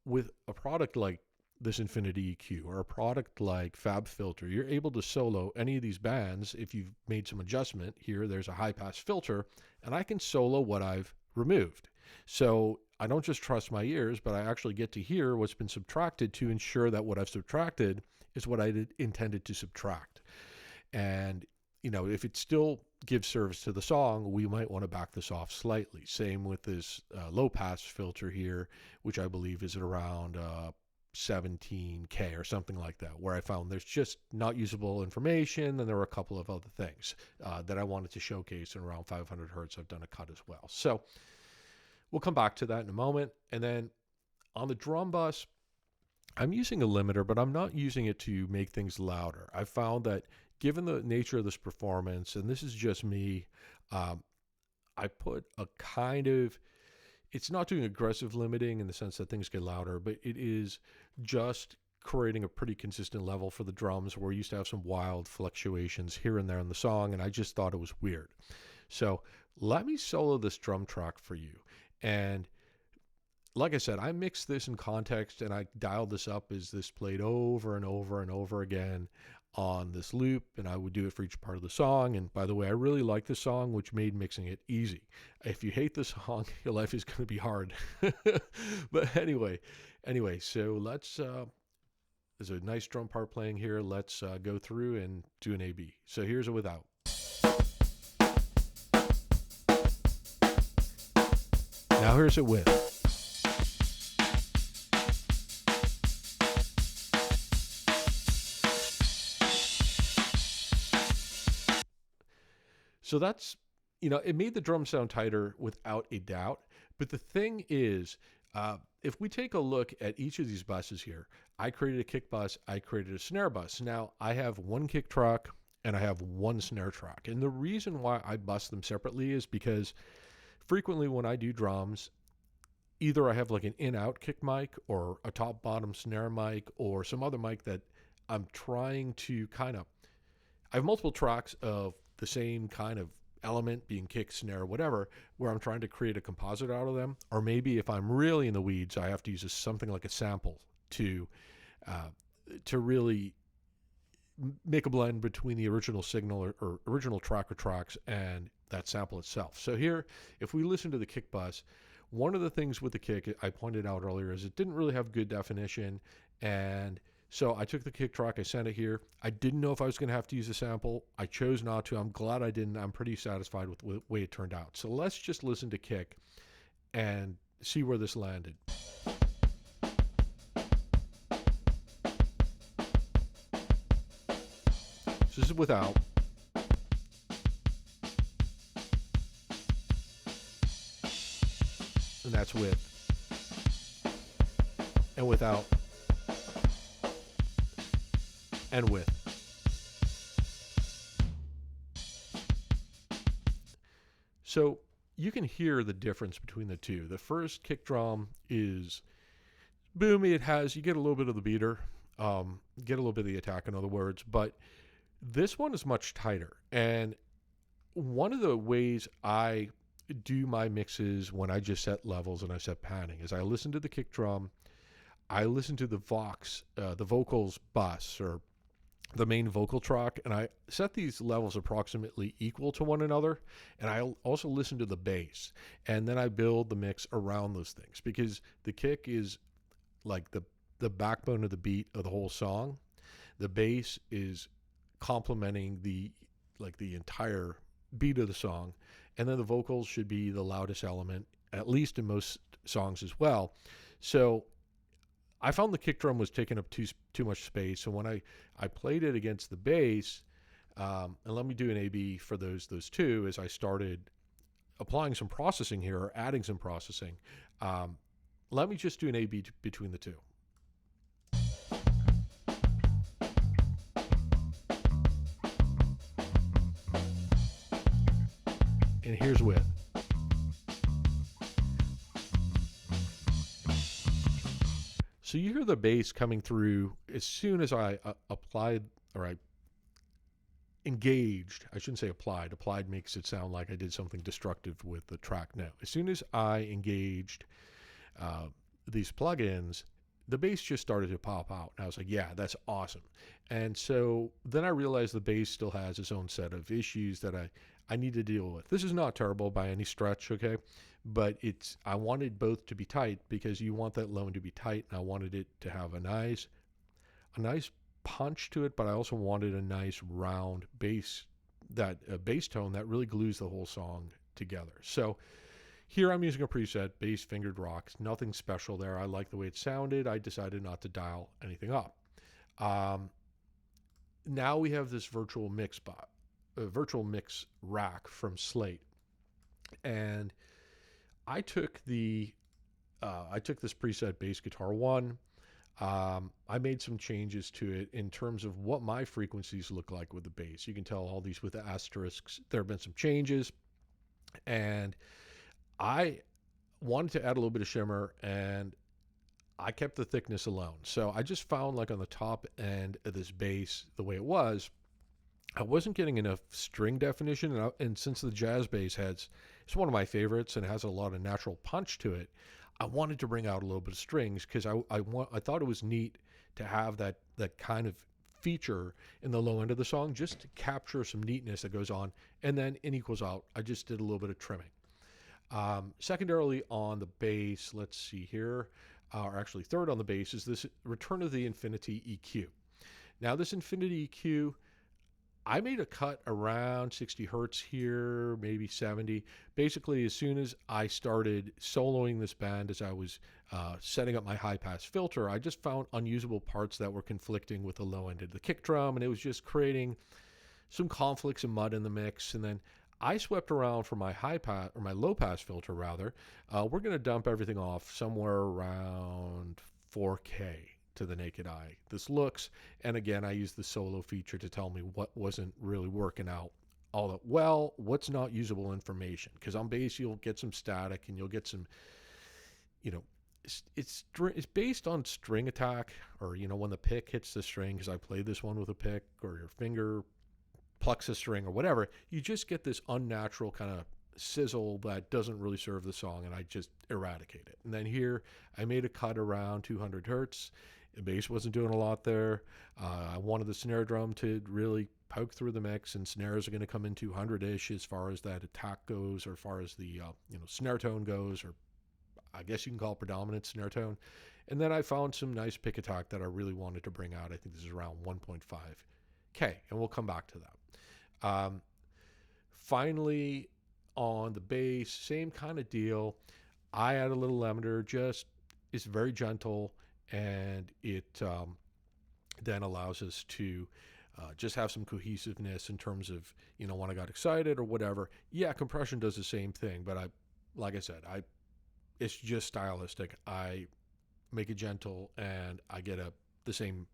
with a product like this Infinity EQ or a product like Fab Filter, you're able to solo any of these bands. If you've made some adjustment here, there's a high pass filter, and I can solo what I've removed. So I don't just trust my ears, but I actually get to hear what's been subtracted to ensure that what I've subtracted is what I intended to subtract. And if it still gives service to the song, we might want to back this off slightly. Same with this low pass filter here, which I believe is at around 17K or something like that, where I found there's just not usable information. And there were a couple of other things that I wanted to showcase. And around 500 hertz, I've done a cut as well. So we'll come back to that in a moment. And then on the drum bus, I'm using a limiter, but I'm not using it to make things louder. I found that given the nature of this performance, and this is just me, I put a kind of, it's not doing aggressive limiting in the sense that things get louder, but it is just creating a pretty consistent level for the drums, where we used to have some wild fluctuations here and there in the song, and I just thought it was weird. So let me solo this drum track for you. And like I said, I mixed this in context, and I dialed this up as this played over and over and over again on this loop, and I would do it for each part of the song. And by the way, I really like this song, which made mixing it easy. If you hate the song, your life is going to be hard. But anyway, so let's, there's a nice drum part playing here. Let's go through and do an A/B. So here's a without. Now here's it with. So that's, it made the drum sound tighter without a doubt. But the thing is, if we take a look at each of these buses here, I created a kick bus, I created a snare bus. Now I have one kick track and I have one snare track. And the reason why I bus them separately is because frequently when I do drums, either I have like an in-out kick mic or a top-bottom snare mic or some other mic that I'm trying to I have multiple tracks of the same kind of element, being kick, snare, whatever, where I'm trying to create a composite out of them. Or maybe if I'm really in the weeds, I have to use something like a sample to to really make a blend between the original signal or original track or tracks and that sample itself. So here, if we listen to the kick bus, one of the things with the kick I pointed out earlier is it didn't really have good definition. And so I took the kick track, I sent it here. I didn't know if I was going to have to use a sample. I chose not to. I'm glad I didn't. I'm pretty satisfied with the way it turned out. So let's just listen to kick and see where this landed. So this is without. And that's with. And without. And with. So you can hear the difference between the two. The first kick drum is boomy. You get a little bit of the beater, get a little bit of the attack, in other words, but this one is much tighter. And one of the ways I do my mixes when I just set levels and I set panning is I listen to the kick drum, I listen to the Vox, the vocals bus or the main vocal track, and I set these levels approximately equal to one another, and I also listen to the bass, and then I build the mix around those things, because the kick is like the backbone of the beat of the whole song. The bass is complementing the entire beat of the song, and then the vocals should be the loudest element, at least in most songs as well. So I found the kick drum was taking up too much space, and when I played it against the bass, and let me do an A/B for those two, as I started applying some processing here, or adding some processing. Let me just do an A/B between the two. And here's with. So you hear the bass coming through as soon as I applied, or I engaged. I shouldn't say applied. Applied makes it sound like I did something destructive with the track. No. As soon as I engaged these plugins, the bass just started to pop out. And I was like, yeah, that's awesome. And so then I realized the bass still has its own set of issues that I need to deal with. This is not terrible by any stretch, okay? But I wanted both to be tight, because you want that low end to be tight, and I wanted it to have a nice punch to it, but I also wanted a nice round bass, that bass tone that really glues the whole song together. So here I'm using a preset, bass fingered rocks, nothing special there. I like the way it sounded. I decided not to dial anything up. Now we have this virtual mix rack from Slate, and I took this preset bass guitar 1. I made some changes to it in terms of what my frequencies look like with the bass. You can tell all these with the asterisks. There have been some changes, and I wanted to add a little bit of shimmer, and I kept the thickness alone. So I just found, like, on the top end of this bass, the way it was, I wasn't getting enough string definition, and since the jazz bass it's one of my favorites and has a lot of natural punch to it, I wanted to bring out a little bit of strings, because I thought it was neat to have that kind of feature in the low end of the song, just to capture some neatness that goes on, and then in equals out, I just did a little bit of trimming. Secondarily on the bass, let's see here, or actually third on the bass, is this Return of the Infinity EQ. Now this Infinity EQ, I made a cut around 60 hertz here, maybe 70. Basically, as soon as I started soloing this band, as I was setting up my high-pass filter, I just found unusable parts that were conflicting with the low end of the kick drum, and it was just creating some conflicts and mud in the mix. And then I swept around for my high-pass, or my low-pass filter, rather. We're going to dump everything off somewhere around 4K. To the naked eye this looks, and again, I use the solo feature to tell me what wasn't really working out all that well, what's not usable information, because on bass you'll get some static, and you'll get some, it's based on string attack, or when the pick hits the string, because I played this one with a pick, or your finger plucks a string or whatever, you just get this unnatural kind of sizzle that doesn't really serve the song, and I just eradicate it. And then here I made a cut around 200 hertz. The bass wasn't doing a lot there. I wanted the snare drum to really poke through the mix, and snares are going to come in 200-ish as far as that attack goes, or as far as the snare tone goes, or I guess you can call it predominant snare tone. And then I found some nice pick attack that I really wanted to bring out. I think this is around 1.5K, and we'll come back to that. Finally, on the bass, same kind of deal. I add a little limiter, just it's very gentle, and it then allows us to just have some cohesiveness in terms of, when I got excited or whatever. Yeah, compression does the same thing, but like I said, it's just stylistic. I make it gentle, and I get the same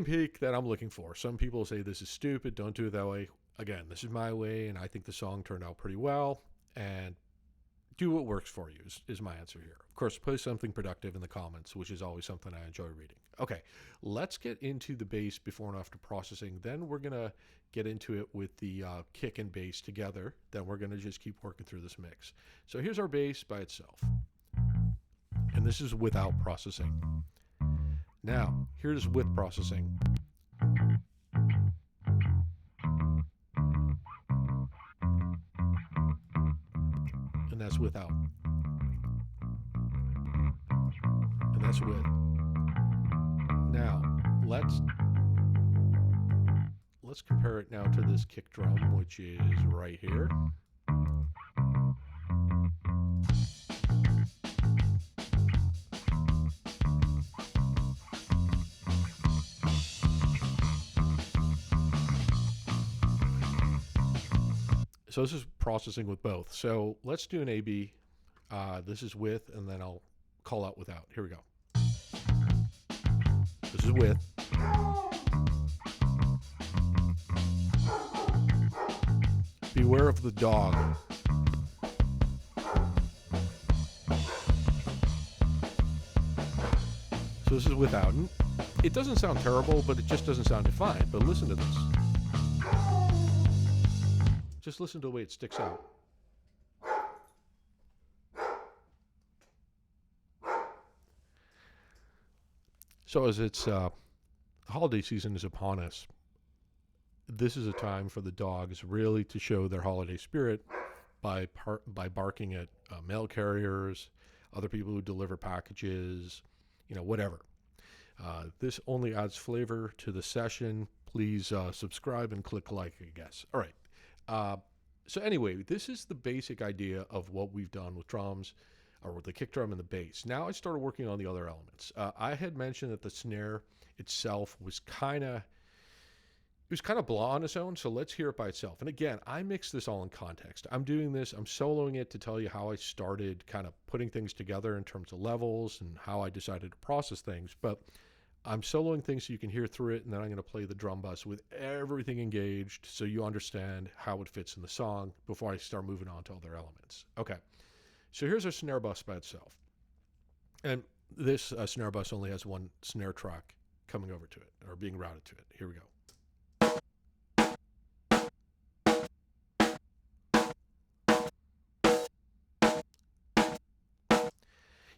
peak that I'm looking for. Some people say this is stupid, don't do it that way. Again, this is my way, and I think the song turned out pretty well, and do what works for you is my answer here. Of course, post something productive in the comments, which is always something I enjoy reading. Okay, let's get into the bass before and after processing. Then we're going to get into it with the kick and bass together. Then we're going to just keep working through this mix. So here's our bass by itself. And this is without processing. Now, here's with processing. And that's without. And that's with. Now, let's compare it now to this kick drum, which is right here. So this is processing with both. So let's do an A-B. This is with, and then I'll call out without. Here we go. This is with. Beware of the dog. So this is without. And it doesn't sound terrible, but it just doesn't sound defined. But listen to this. Just listen to the way it sticks out. So as it's the holiday season is upon us, this is a time for the dogs really to show their holiday spirit by barking at mail carriers, other people who deliver packages, whatever. This only adds flavor to the session. Please subscribe and click like, I guess. All right. So anyway, this is the basic idea of what we've done with drums, or with the kick drum and the bass. Now I started working on the other elements. I had mentioned that the snare itself was kind of blah on its own, so let's hear it by itself. And again, I mix this all in context. I'm doing this, I'm soloing it to tell you how I started kind of putting things together in terms of levels and how I decided to process things. But I'm soloing things so you can hear through it, and then I'm going to play the drum bus with everything engaged so you understand how it fits in the song before I start moving on to other elements. Okay, so here's our snare bus by itself. And this snare bus only has one snare track coming over to it, or being routed to it. Here we go.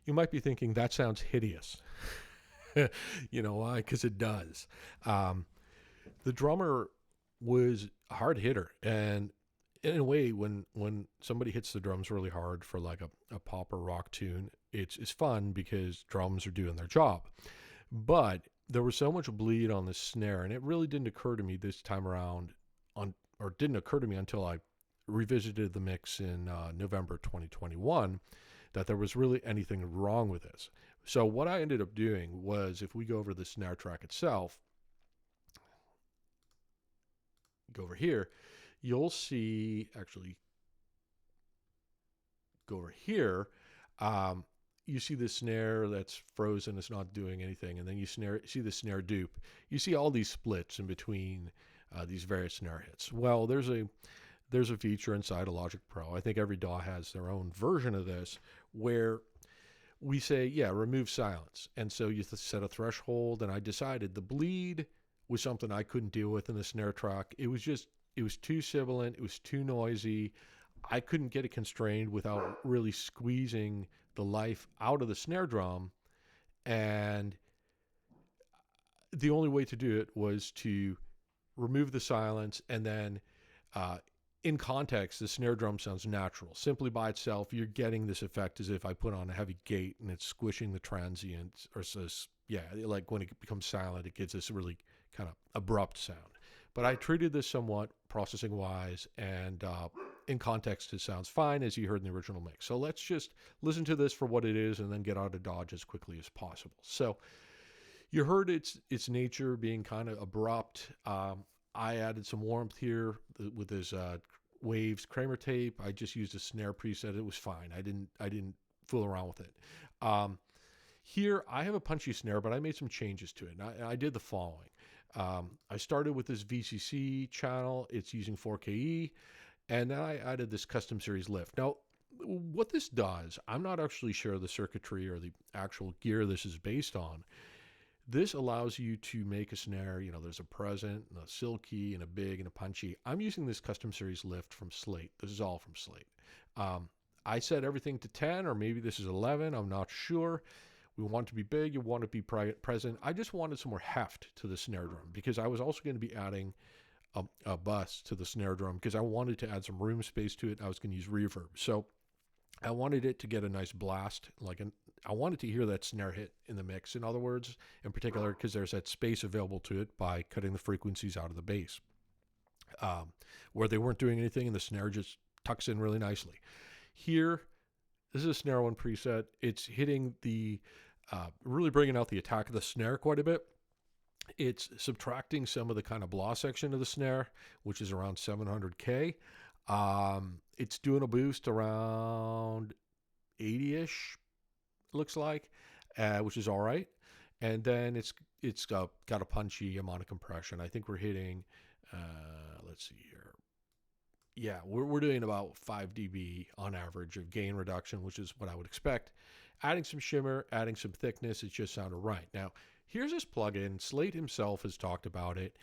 You might be thinking, that sounds hideous. You know why? Because it does. The drummer was a hard hitter, and in a way, when somebody hits the drums really hard for like a pop or rock tune, it's fun because drums are doing their job. But there was so much bleed on the snare, and it really didn't occur to me this time around, didn't occur to me until I revisited the mix in November 2021, that there was really anything wrong with this. So what I ended up doing was, if we go over the snare track itself, go over here, you'll see, actually, go over here, you see the snare that's frozen, it's not doing anything, and then you see the snare dupe. You see all these splits in between these various snare hits. Well, there's a feature inside of Logic Pro. I think every DAW has their own version of this, where we say, yeah, remove silence. And so you set a threshold, and I decided the bleed was something I couldn't deal with in the snare track. It was too sibilant, it was too noisy. I couldn't get it constrained without really squeezing the life out of the snare drum. And the only way to do it was to remove the silence, and then in context, the snare drum sounds natural. Simply by itself, you're getting this effect as if I put on a heavy gate and it's squishing the transient, or says, yeah, like when it becomes silent, it gives this really kind of abrupt sound. But I treated this somewhat processing wise, and in context, it sounds fine as you heard in the original mix. So let's just listen to this for what it is and then get out of Dodge as quickly as possible. So you heard its nature being kind of abrupt. I added some warmth here with this Waves Kramer tape. I just used a snare preset. It was fine. I didn't fool around with it. Here I have a punchy snare, but I made some changes to it. And I did the following. I started with this VCC channel. It's using 4KE, and then I added this custom series lift. Now, what this does, I'm not actually sure the circuitry or the actual gear this is based on. This allows you to make a snare. There's a present, and a silky, and a big, and a punchy. I'm using this custom series lift from Slate. This is all from Slate. I set everything to 10, or maybe this is 11. I'm not sure. We want it to be big. You want it to be present. I just wanted some more heft to the snare drum, because I was also going to be adding a bus to the snare drum, because I wanted to add some room space to it. I was going to use reverb. So I wanted it to get a nice blast, I wanted to hear that snare hit in the mix, in other words, in particular, because there's that space available to it by cutting the frequencies out of the bass, where they weren't doing anything and the snare just tucks in really nicely. Here, this is a snare one preset. It's hitting really bringing out the attack of the snare quite a bit. It's subtracting some of the kind of blah section of the snare, which is around 700K. It's doing a boost around 80-ish, looks like, which is all right. And then it's got a punchy amount of compression. I think we're hitting, let's see here. Yeah, we're doing about 5 dB on average of gain reduction, which is what I would expect. Adding some shimmer, adding some thickness, it just sounded right. Now, here's this plugin. Slate himself has talked about it.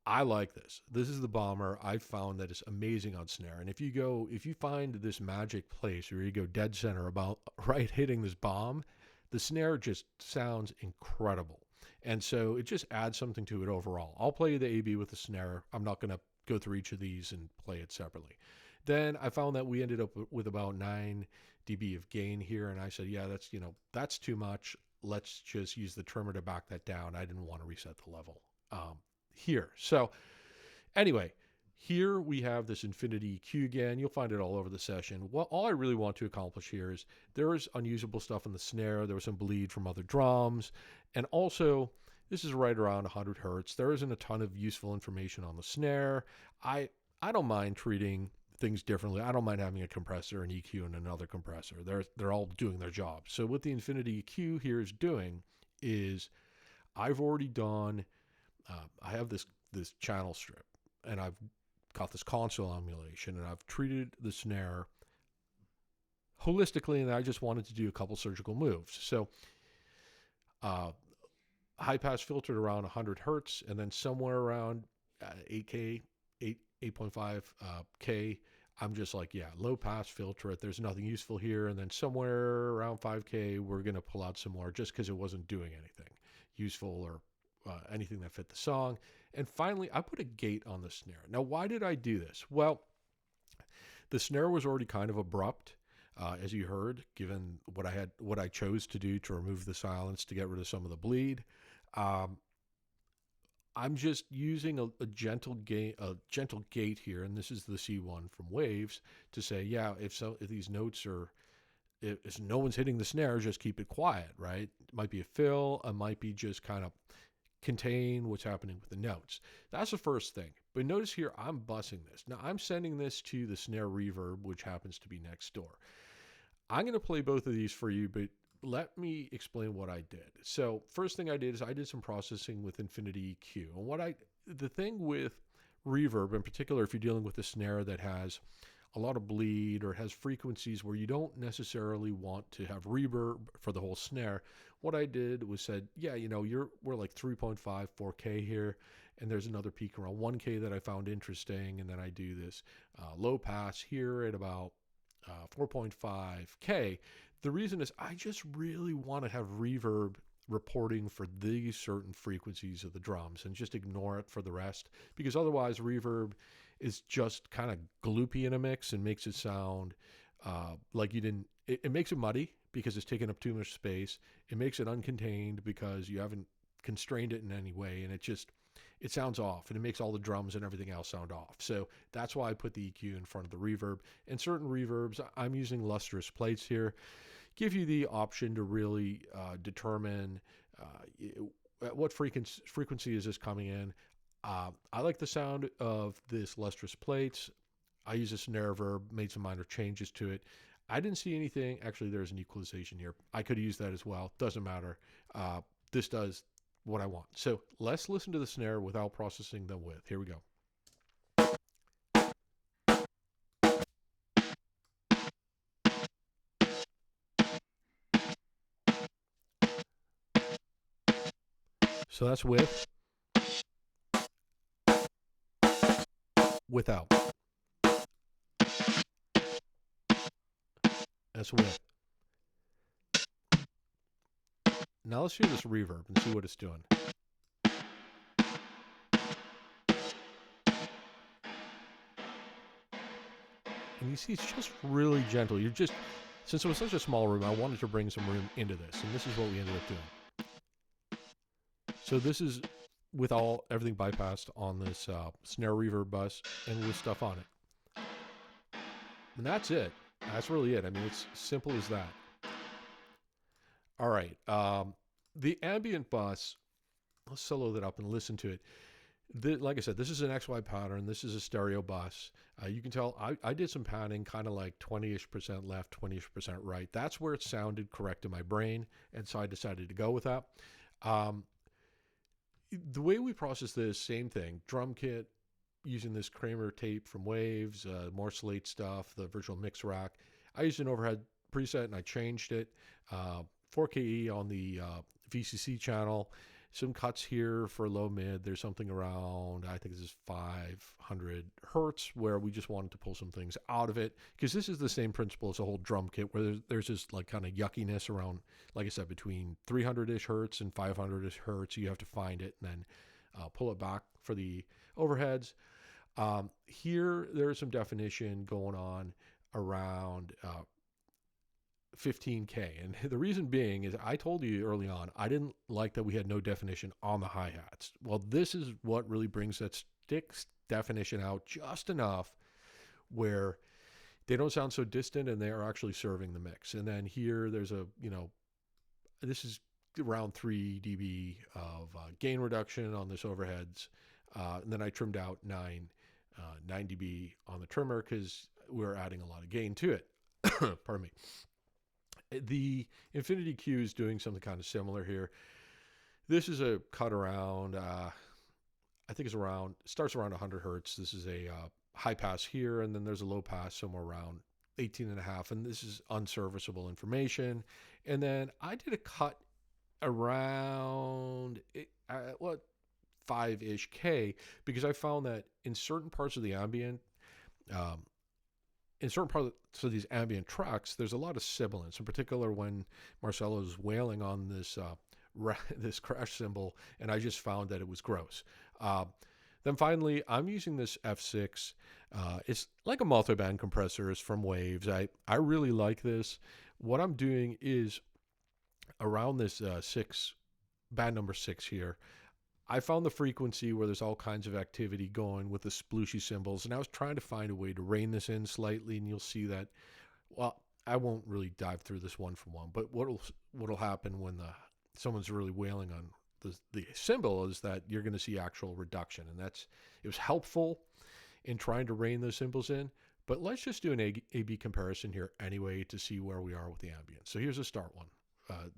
I like this. This is the Bomber. I've found that it's amazing on snare. And if you find this magic place where you go dead center about right hitting this bomb, the snare just sounds incredible. And so it just adds something to it overall. I'll play the AB with the snare. I'm not going to go through each of these and play it separately. Then I found that we ended up with about 9 dB of gain here. And I said, yeah, that's too much. Let's just use the trimmer to back that down. I didn't want to reset the level here. So anyway, here we have this infinity EQ again. You'll find it all over the session. Well, all I really want to accomplish here is there is unusable stuff in the snare. There was some bleed from other drums. And also, this is right around 100 hertz. There isn't a ton of useful information on the snare. I don't mind treating things differently. I don't mind having a compressor, an EQ, and another compressor. They're all doing their job. So what the infinity EQ here is doing is I've already done, I have this channel strip, and I've got this console emulation, and I've treated the snare holistically, and I just wanted to do a couple surgical moves. So high pass filtered around 100 hertz, and then somewhere around 8K, 8.5K, I'm just like, yeah, low pass, filter it. There's nothing useful here. And then somewhere around 5K, we're going to pull out some more just because it wasn't doing anything useful or anything that fit the song. And finally, I put a gate on the snare. Now, why did I do this? Well, the snare was already kind of abrupt, as you heard, given what I chose to do to remove the silence to get rid of some of the bleed. I'm just using a gentle gate here, and this is the C1 from Waves, to say, yeah, if these notes are, if no one's hitting the snare, just keep it quiet, right? It might be a fill, it might be just kind of contain what's happening with the notes. That's the first thing. But notice here, I'm bussing this. Now, I'm sending this to the snare reverb, which happens to be next door. I'm going to play both of these for you, but let me explain what I did. So first thing I did is I did some processing with Infinity EQ. And the thing with reverb, in particular, if you're dealing with a snare that has a lot of bleed or has frequencies where you don't necessarily want to have reverb for the whole snare, what I did was said, yeah, we're like 3.5, 4K here, and there's another peak around 1K that I found interesting, and then I do this low pass here at about 4.5K. The reason is I just really want to have reverb reporting for these certain frequencies of the drums and just ignore it for the rest, because otherwise reverb is just kind of gloopy in a mix and makes it sound like you didn't. It makes it muddy because it's taking up too much space. It makes it uncontained because you haven't constrained it in any way, and it sounds off, and it makes all the drums and everything else sound off. So that's why I put the EQ in front of the reverb. And certain reverbs, I'm using lustrous plates here, give you the option to really determine at what frequency is this coming in. I like the sound of this lustrous plates. I use a snare verb, made some minor changes to it. I didn't see anything. Actually, there's an equalization here. I could use that as well. Doesn't matter. This does what I want. So let's listen to the snare without processing the width. Here we go. So that's with, without. That's with. Now let's hear this reverb and see what it's doing. And you see it's just really gentle. Since it was such a small room, I wanted to bring some room into this, and this is what we ended up doing. So this is with everything bypassed on this snare reverb bus and with stuff on it. And that's it. That's really it. I mean, it's simple as that. All right. The ambient bus, let's solo that up and listen to it. Like I said, this is an XY pattern. This is a stereo bus. You can tell I did some panning, kind of like 20-ish% left, 20-ish% right. That's where it sounded correct in my brain, and so I decided to go with that. The way we process this, same thing. Drum kit, using this Kramer tape from Waves, more Slate stuff, the virtual mix rack. I used an overhead preset and I changed it. 4KE on the VCC channel. Some cuts here for low mid. There's something around, I think this is 500 hertz, where we just wanted to pull some things out of it, because this is the same principle as a whole drum kit, where there's this like kind of yuckiness around, like I said, between 300-ish hertz and 500-ish hertz. You have to find it and then pull it back for the overheads. Here, there's some definition going on around 15K. And the reason being is I told you early on, I didn't like that we had no definition on the hi-hats. Well, this is what really brings that sticks definition out just enough where they don't sound so distant and they are actually serving the mix. And then here there's this is around 3 dB of gain reduction on this overheads. And then I trimmed out 9 dB on the trimmer because we're adding a lot of gain to it. Pardon me. The Infinity Q is doing something kind of similar here. This is a cut around, I think starts around 100 hertz. This is a high pass here, and then there's a low pass somewhere around 18.5, and this is unserviceable information. And then I did a cut around 5-ish K, because I found that in certain parts of the ambient, in certain parts of these ambient tracks, there's a lot of sibilance, in particular when Marcelo's wailing on this this crash cymbal, and I just found that it was gross. Then finally, I'm using this F6. It's like a multi-band compressor. It's from Waves. I really like this. What I'm doing is around this band number 6 here, I found the frequency where there's all kinds of activity going with the splooshy cymbals, and I was trying to find a way to rein this in slightly, and you'll see that. Well, I won't really dive through this one for one, but what'll happen when someone's really wailing on the cymbal is that you're going to see actual reduction, and it was helpful in trying to rein those cymbals in. But let's just do an A/B comparison here anyway to see where we are with the ambient. So here's a start one.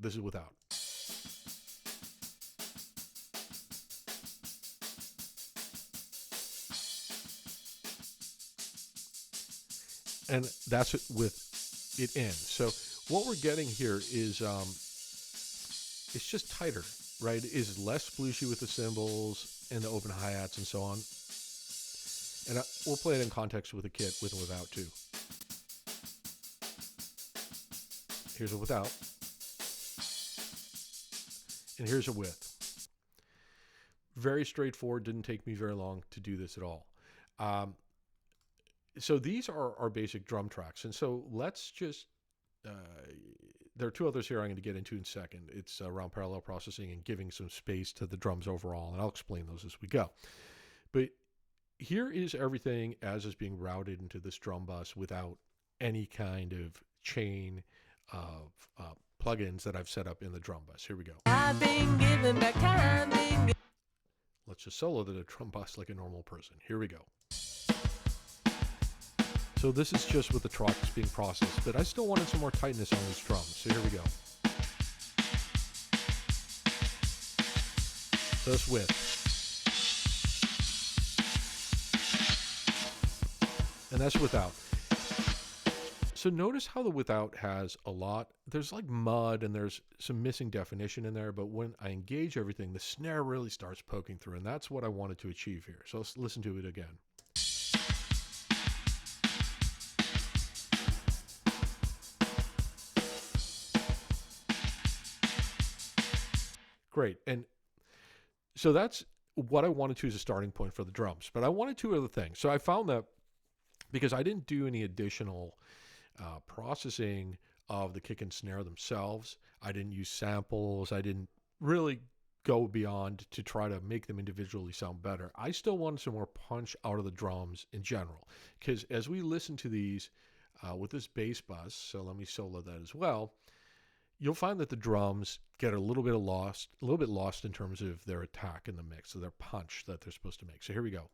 This is without. And that's it with it in. So what we're getting here is it's just tighter, right? It is less splooshy with the cymbals and the open hi-hats and so on. And we'll play it in context with a kit with and without too. Here's a without. And here's a with. Very straightforward. Didn't take me very long to do this at all. So these are our basic drum tracks. And so let's just, there are two others here I'm going to get into in a second. It's around parallel processing and giving some space to the drums overall. And I'll explain those as we go. But here is everything as is being routed into this drum bus without any kind of chain of plugins that I've set up in the drum bus. Here we go. I've been given back time. Let's just solo the drum bus like a normal person. Here we go. So this is just with the tracks being processed, but I still wanted some more tightness on these drums. So here we go. So that's with. And that's without. So notice how the without has a lot. There's like mud and there's some missing definition in there, but when I engage everything, the snare really starts poking through, and that's what I wanted to achieve here. So let's listen to it again. Great. And so that's what I wanted to as a starting point for the drums. But I wanted two other things. So I found that because I didn't do any additional processing of the kick and snare themselves, I didn't use samples, I didn't really go beyond to try to make them individually sound better. I still wanted some more punch out of the drums in general. Because as we listen to these with this bass bus, so let me solo that as well, you'll find that the drums get a little bit lost in terms of their attack in the mix, so their punch that they're supposed to make. So here we go.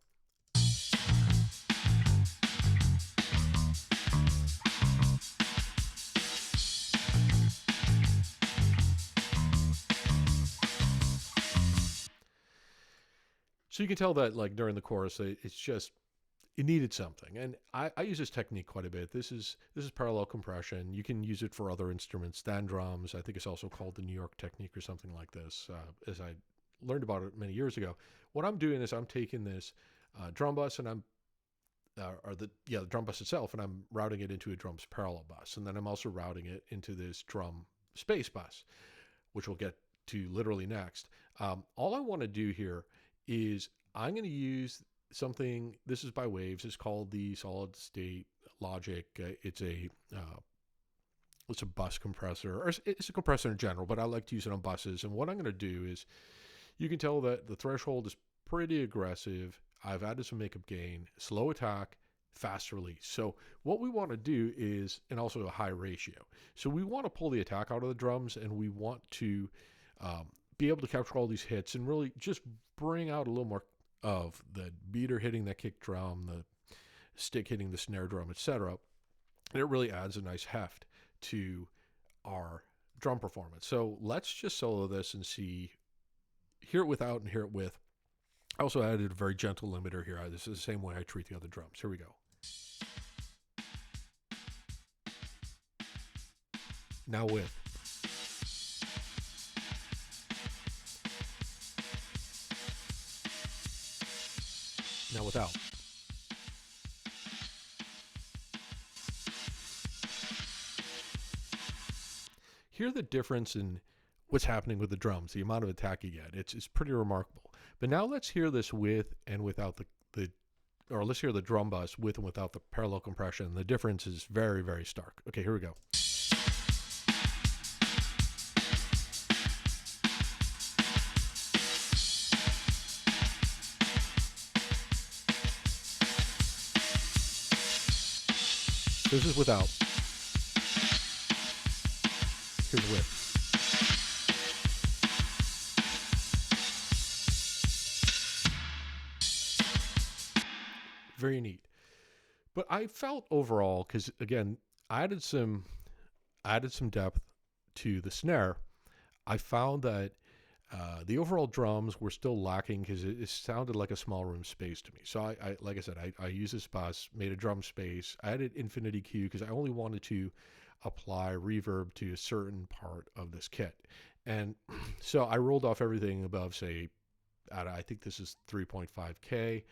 So you can tell that like during the chorus, it's just, it needed something. And I use this technique quite a bit. This is parallel compression. You can use it for other instruments than drums. I think it's also called the New York technique or something like this, as I learned about it many years ago. What I'm doing is I'm taking this drum bus and the drum bus itself, and I'm routing it into a drums parallel bus. And then I'm also routing it into this drum space bus, which we'll get to literally next. All I want to do here is I'm going to use something, this is by Waves, it's called the Solid State Logic. It's a bus compressor, or it's a compressor in general, but I like to use it on buses. And what I'm going to do is, you can tell that the threshold is pretty aggressive. I've added some makeup gain, slow attack, fast release. So what we want to do is, and also a high ratio. So we want to pull the attack out of the drums, and we want to be able to capture all these hits and really just bring out a little more of the beater hitting the kick drum, the stick hitting the snare drum, etc. And it really adds a nice heft to our drum performance. So let's just solo this and see, hear it without and hear it with. I also added a very gentle limiter here. This is the same way I treat the other drums. Here we go. Now with. Now without. Hear the difference in what's happening with the drums, the amount of attack you get. It's pretty remarkable. But now let's hear this with and without or let's hear the drum bus with and without the parallel compression. The difference is very, very stark. Okay, here we go. This is without. Here's with. Very neat. But I felt overall, because again, I added some depth to the snare. I found that the overall drums were still lacking because it sounded like a small room space to me. So I like I said, I used this bus, made a drum space. I added infinite EQ because I only wanted to apply reverb to a certain part of this kit. And so I rolled off everything above, say, I think this is 3.5K.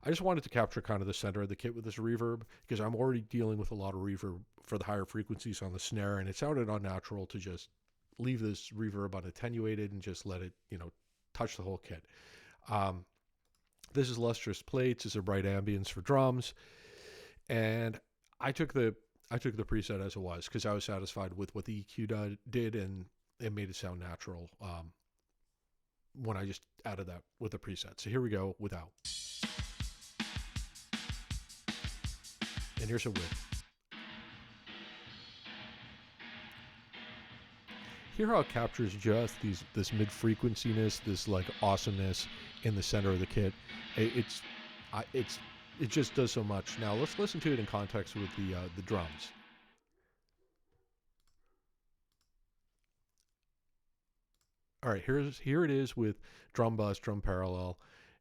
I just wanted to capture kind of the center of the kit with this reverb because I'm already dealing with a lot of reverb for the higher frequencies on the snare, and it sounded unnatural to just leave this reverb unattenuated and just let it, touch the whole kit. This is lustrous plates. This is a bright ambience for drums, and I took the preset as it was because I was satisfied with what the EQ did, and it made it sound natural when I just added that with the preset. So here we go without. And here's a with. Hear how it captures just this mid-frequenciness, this like awesomeness in the center of the kit. It just does so much. Now let's listen to it in context with the drums. All right, here it is with drum bus, drum parallel,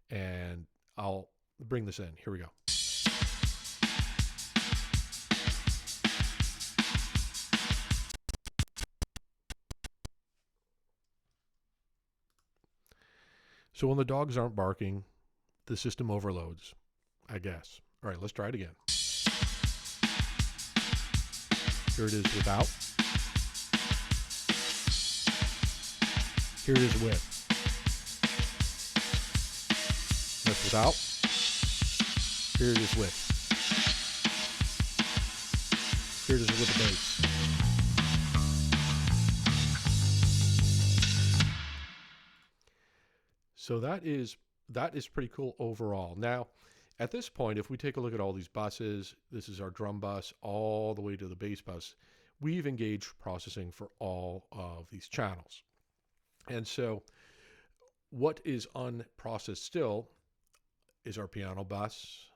and I'll bring this in. Here we go. So when the dogs aren't barking, the system overloads, I guess. All right, let's try it again. Here it is without. Here it is with. That's without. Here it is with. Here it is with the bass. So that is pretty cool overall. Now, at this point, if we take a look at all these buses, this is our drum bus all the way to the bass bus. We've engaged processing for all of these channels. And so what is unprocessed still is our piano bus.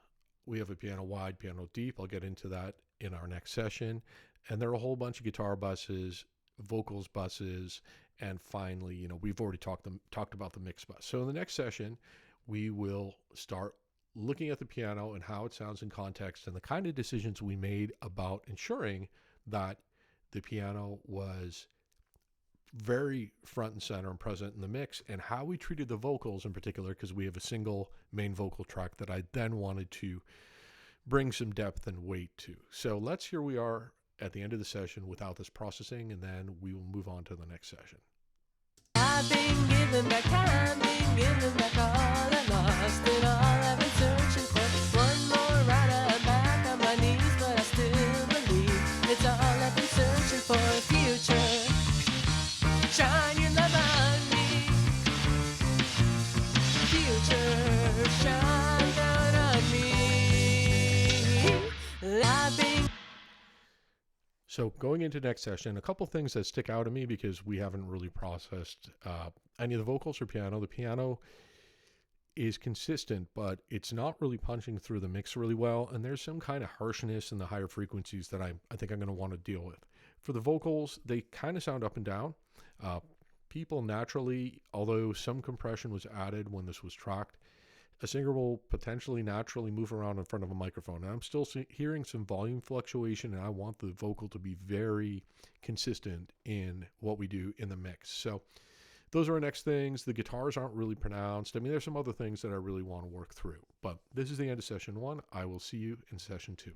We have a piano wide, piano deep. I'll get into that in our next session. And there are a whole bunch of guitar buses, vocals buses, and finally, we've already talked about the mix bus. So in the next session, we will start looking at the piano and how it sounds in context and the kind of decisions we made about ensuring that the piano was very front and center and present in the mix, and how we treated the vocals in particular, because we have a single main vocal track that I then wanted to bring some depth and weight to. So here we are at the end of the session without this processing, and then we will move on to the next session. I've been giving back time, been giving back all I lost it all. I've been searching for one more ride. I'm back on my knees, but I still believe it's all I've been searching for. A future, shine your love on me. Future, shine down on me. I've been. So going into next session, a couple things that stick out to me because we haven't really processed any of the vocals or piano. The piano is consistent, but it's not really punching through the mix really well. And there's some kind of harshness in the higher frequencies that I think I'm going to want to deal with. For the vocals, they kind of sound up and down. People naturally, although some compression was added when this was tracked, a singer will potentially naturally move around in front of a microphone. And I'm still hearing some volume fluctuation, and I want the vocal to be very consistent in what we do in the mix. So those are our next things. The guitars aren't really pronounced. I mean, there's some other things that I really want to work through. But this is the end of session 1. I will see you in session 2.